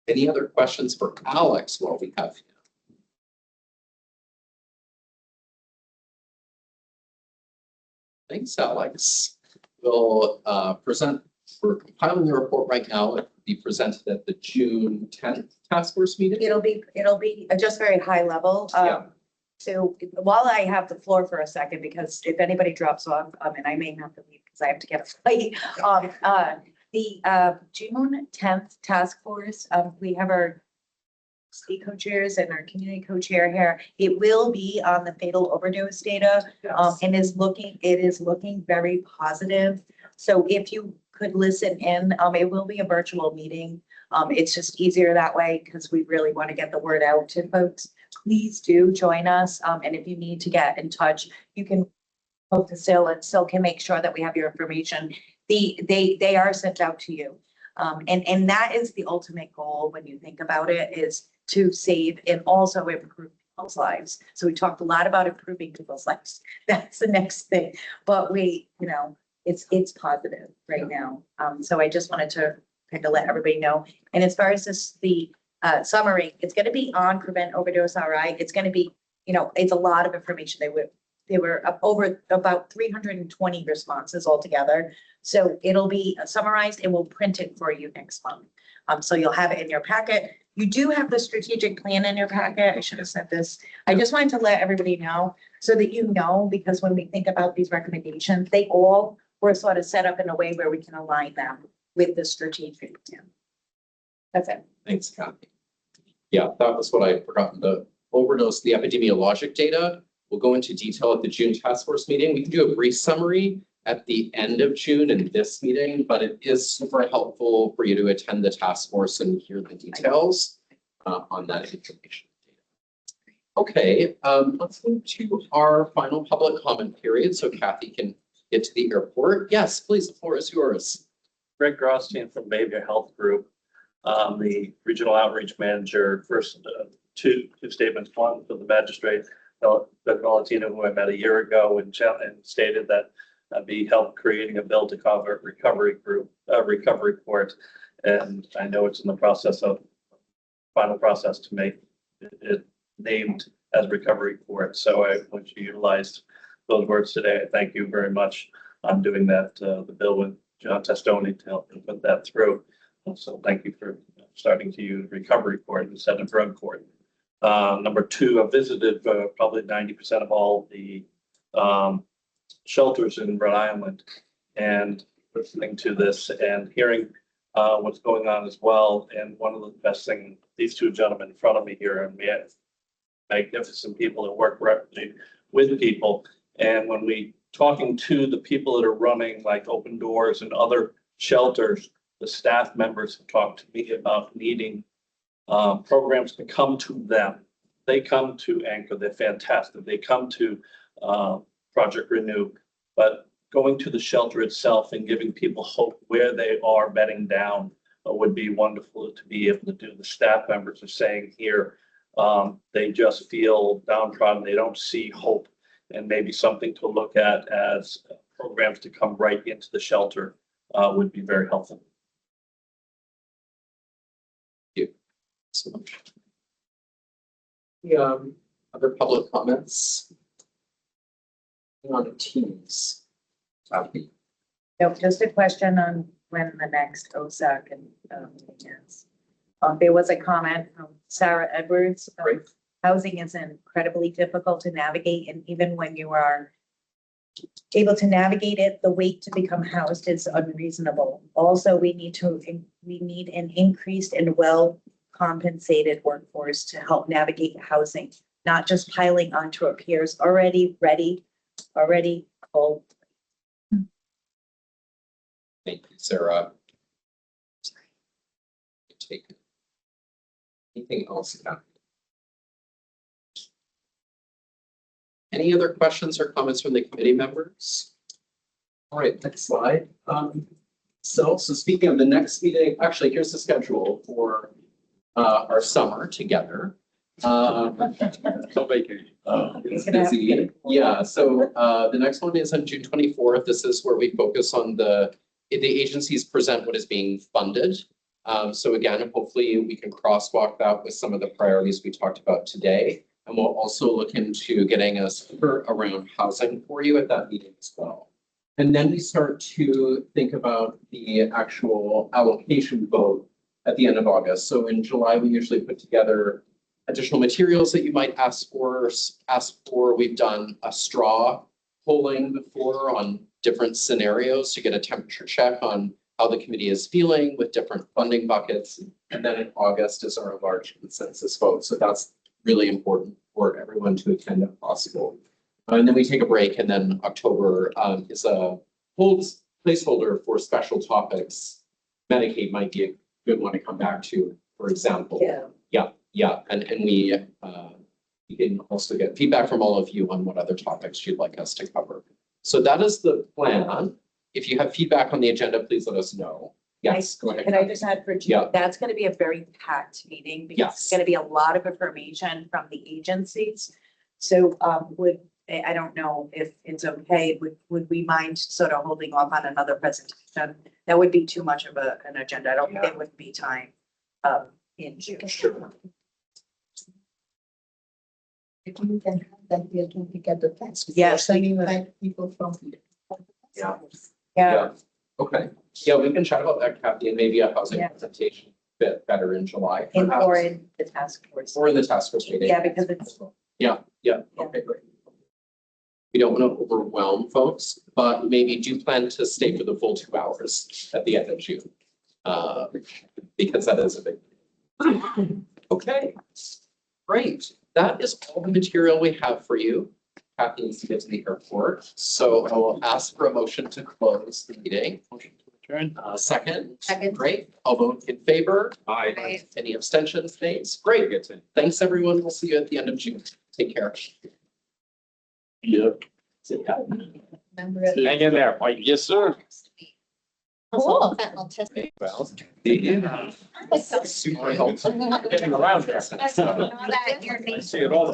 Any other questions for Alex while we have you? Thanks, Alex. We'll we're compiling the report right now. It will be presented at the June 10th task force meeting. It'll be just very high level. Yeah. So while I have the floor for a second, because if anybody drops off, and I may have to leave because I have to get a flight. The June 10th task force, we have our state co-chairs and our community co-chair here. It will be on the fatal overdose data, and it is looking very positive. So if you could listen in, it will be a virtual meeting. It's just easier that way because we really want to get the word out to folks. Please do join us. And if you need to get in touch, you can talk to Sil and Sil can make sure that we have your information. They are sent out to you. And that is the ultimate goal when you think about it, is to save and also improve people's lives. So we talked a lot about improving people's lives. That's the next thing. But it's positive right now. So I just wanted to kind of let everybody know. And as far as the summary, it's going to be on Prevent Overdose RI. It's going to be, it's a lot of information. They were up over about 320 responses altogether. So it'll be summarized and we'll print it for you next month. So you'll have it in your packet. You do have the strategic plan in your packet. I should have said this. I just wanted to let everybody know so that because when we think about these recommendations, they all were sort of set up in a way where we can align them with the strategic plan. That's it. Thanks, Kathy. Yeah, that was what I had forgotten. The overdose, the epidemiologic data, we'll go into detail at the June task force meeting. We can do a brief summary at the end of June in this meeting, but it is super helpful for you to attend the task force and hear the details on that information. Okay, let's move to our final public comment period so Kathy can get to the airport. Yes, please, the floor is yours. Greg Grosstein from Behavior Health Group, the Regional Outreach Manager. First, two statements. One for the magistrate, Doug Valentino, who I met a year ago and stated that I'd be help creating a bill to cover recovery court. And I know it's in the final process to make it named as recovery court. So I want you to utilize those words today. I thank you very much on doing that, the bill with John Testoni to help put that through. So thank you for starting to use recovery court instead of drug court. Number two, I visited probably 90% of all the shelters in Rhode Island, and listening to this and hearing what's going on as well. And one of the best things, these two gentlemen in front of me here, and we have magnificent people that work directly with people. And when we talking to the people that are running like Open Doors and other shelters, the staff members have talked to me about needing programs to come to them. They come to Anchor, they're fantastic. They come to Project Renew, but going to the shelter itself and giving people hope where they are bedding down would be wonderful to be able to do. The staff members are saying here, they just feel downtrodden. They don't see hope, and maybe something to look at as programs to come right into the shelter would be very helpful. Thank you so much. Other public comments on Teams? No, just a question on when the next OSAC and, meeting is. There was a comment from Sarah Edwards. Right. Housing is incredibly difficult to navigate, and even when you are able to navigate it, the wait to become housed is unreasonable. Also, we need an increased and well compensated workforce to help navigate housing, not just piling onto our peers already full. Thank you, Sarah. Take it. Anything else? Kathy? Any other questions or comments from the committee members? All right, next slide. So speaking of the next meeting, actually, here's the schedule for our summer together. No vacation. It's busy. Yeah, so the next one is on June 24th. This is where we focus on the agencies present what is being funded. So again, hopefully we can crosswalk that with some of the priorities we talked about today. And we'll also look into getting a speaker around housing for you at that meeting as well. And then we start to think about the actual allocation vote at the end of August. So in July, we usually put together additional materials that you might ask for. We've done a straw polling before on different scenarios to get a temperature check on how the committee is feeling with different funding buckets. And then in August is our large consensus vote. So that's really important for everyone to attend if possible. And then we take a break, and then October is a placeholder for special topics. Medicaid might be a good one to come back to, for example. Yeah. And we can also get feedback from all of you on what other topics you'd like us to cover. So that is the plan. If you have feedback on the agenda, please let us know. Yes, go ahead. Can I just add for June? Yeah. That's going to be a very packed meeting because Yes. it's going to be a lot of information from the agencies. So I don't know if it's okay, would we mind sort of holding off on another presentation? That would be too much of an agenda. I don't think it would be time in June. Sure. If you can have that, we are going to get the text. Yes. Sending like people from. Yeah. Okay. Yeah, we can chat about that, Kathy, and maybe a housing presentation bit better in July. Or in the task force. Or in the task force meeting. Yeah, because it's. Yeah. Okay, great. We don't want to overwhelm folks, but maybe do plan to stay for the full 2 hours at the end of June. Because that is a big. Okay, great. That is all the material we have for you. Kathy needs to get to the airport, so I will ask for a motion to close the meeting. Second. Great. I'll vote in favor. Aye. Any abstentions, nays? Great. Thanks, everyone. We'll see you at the end of June. Take care. Yeah. Hang in there, Mike. Yes, sir. Cool. Well, Yeah. super helpful. Getting around there. Not at your name. See it all the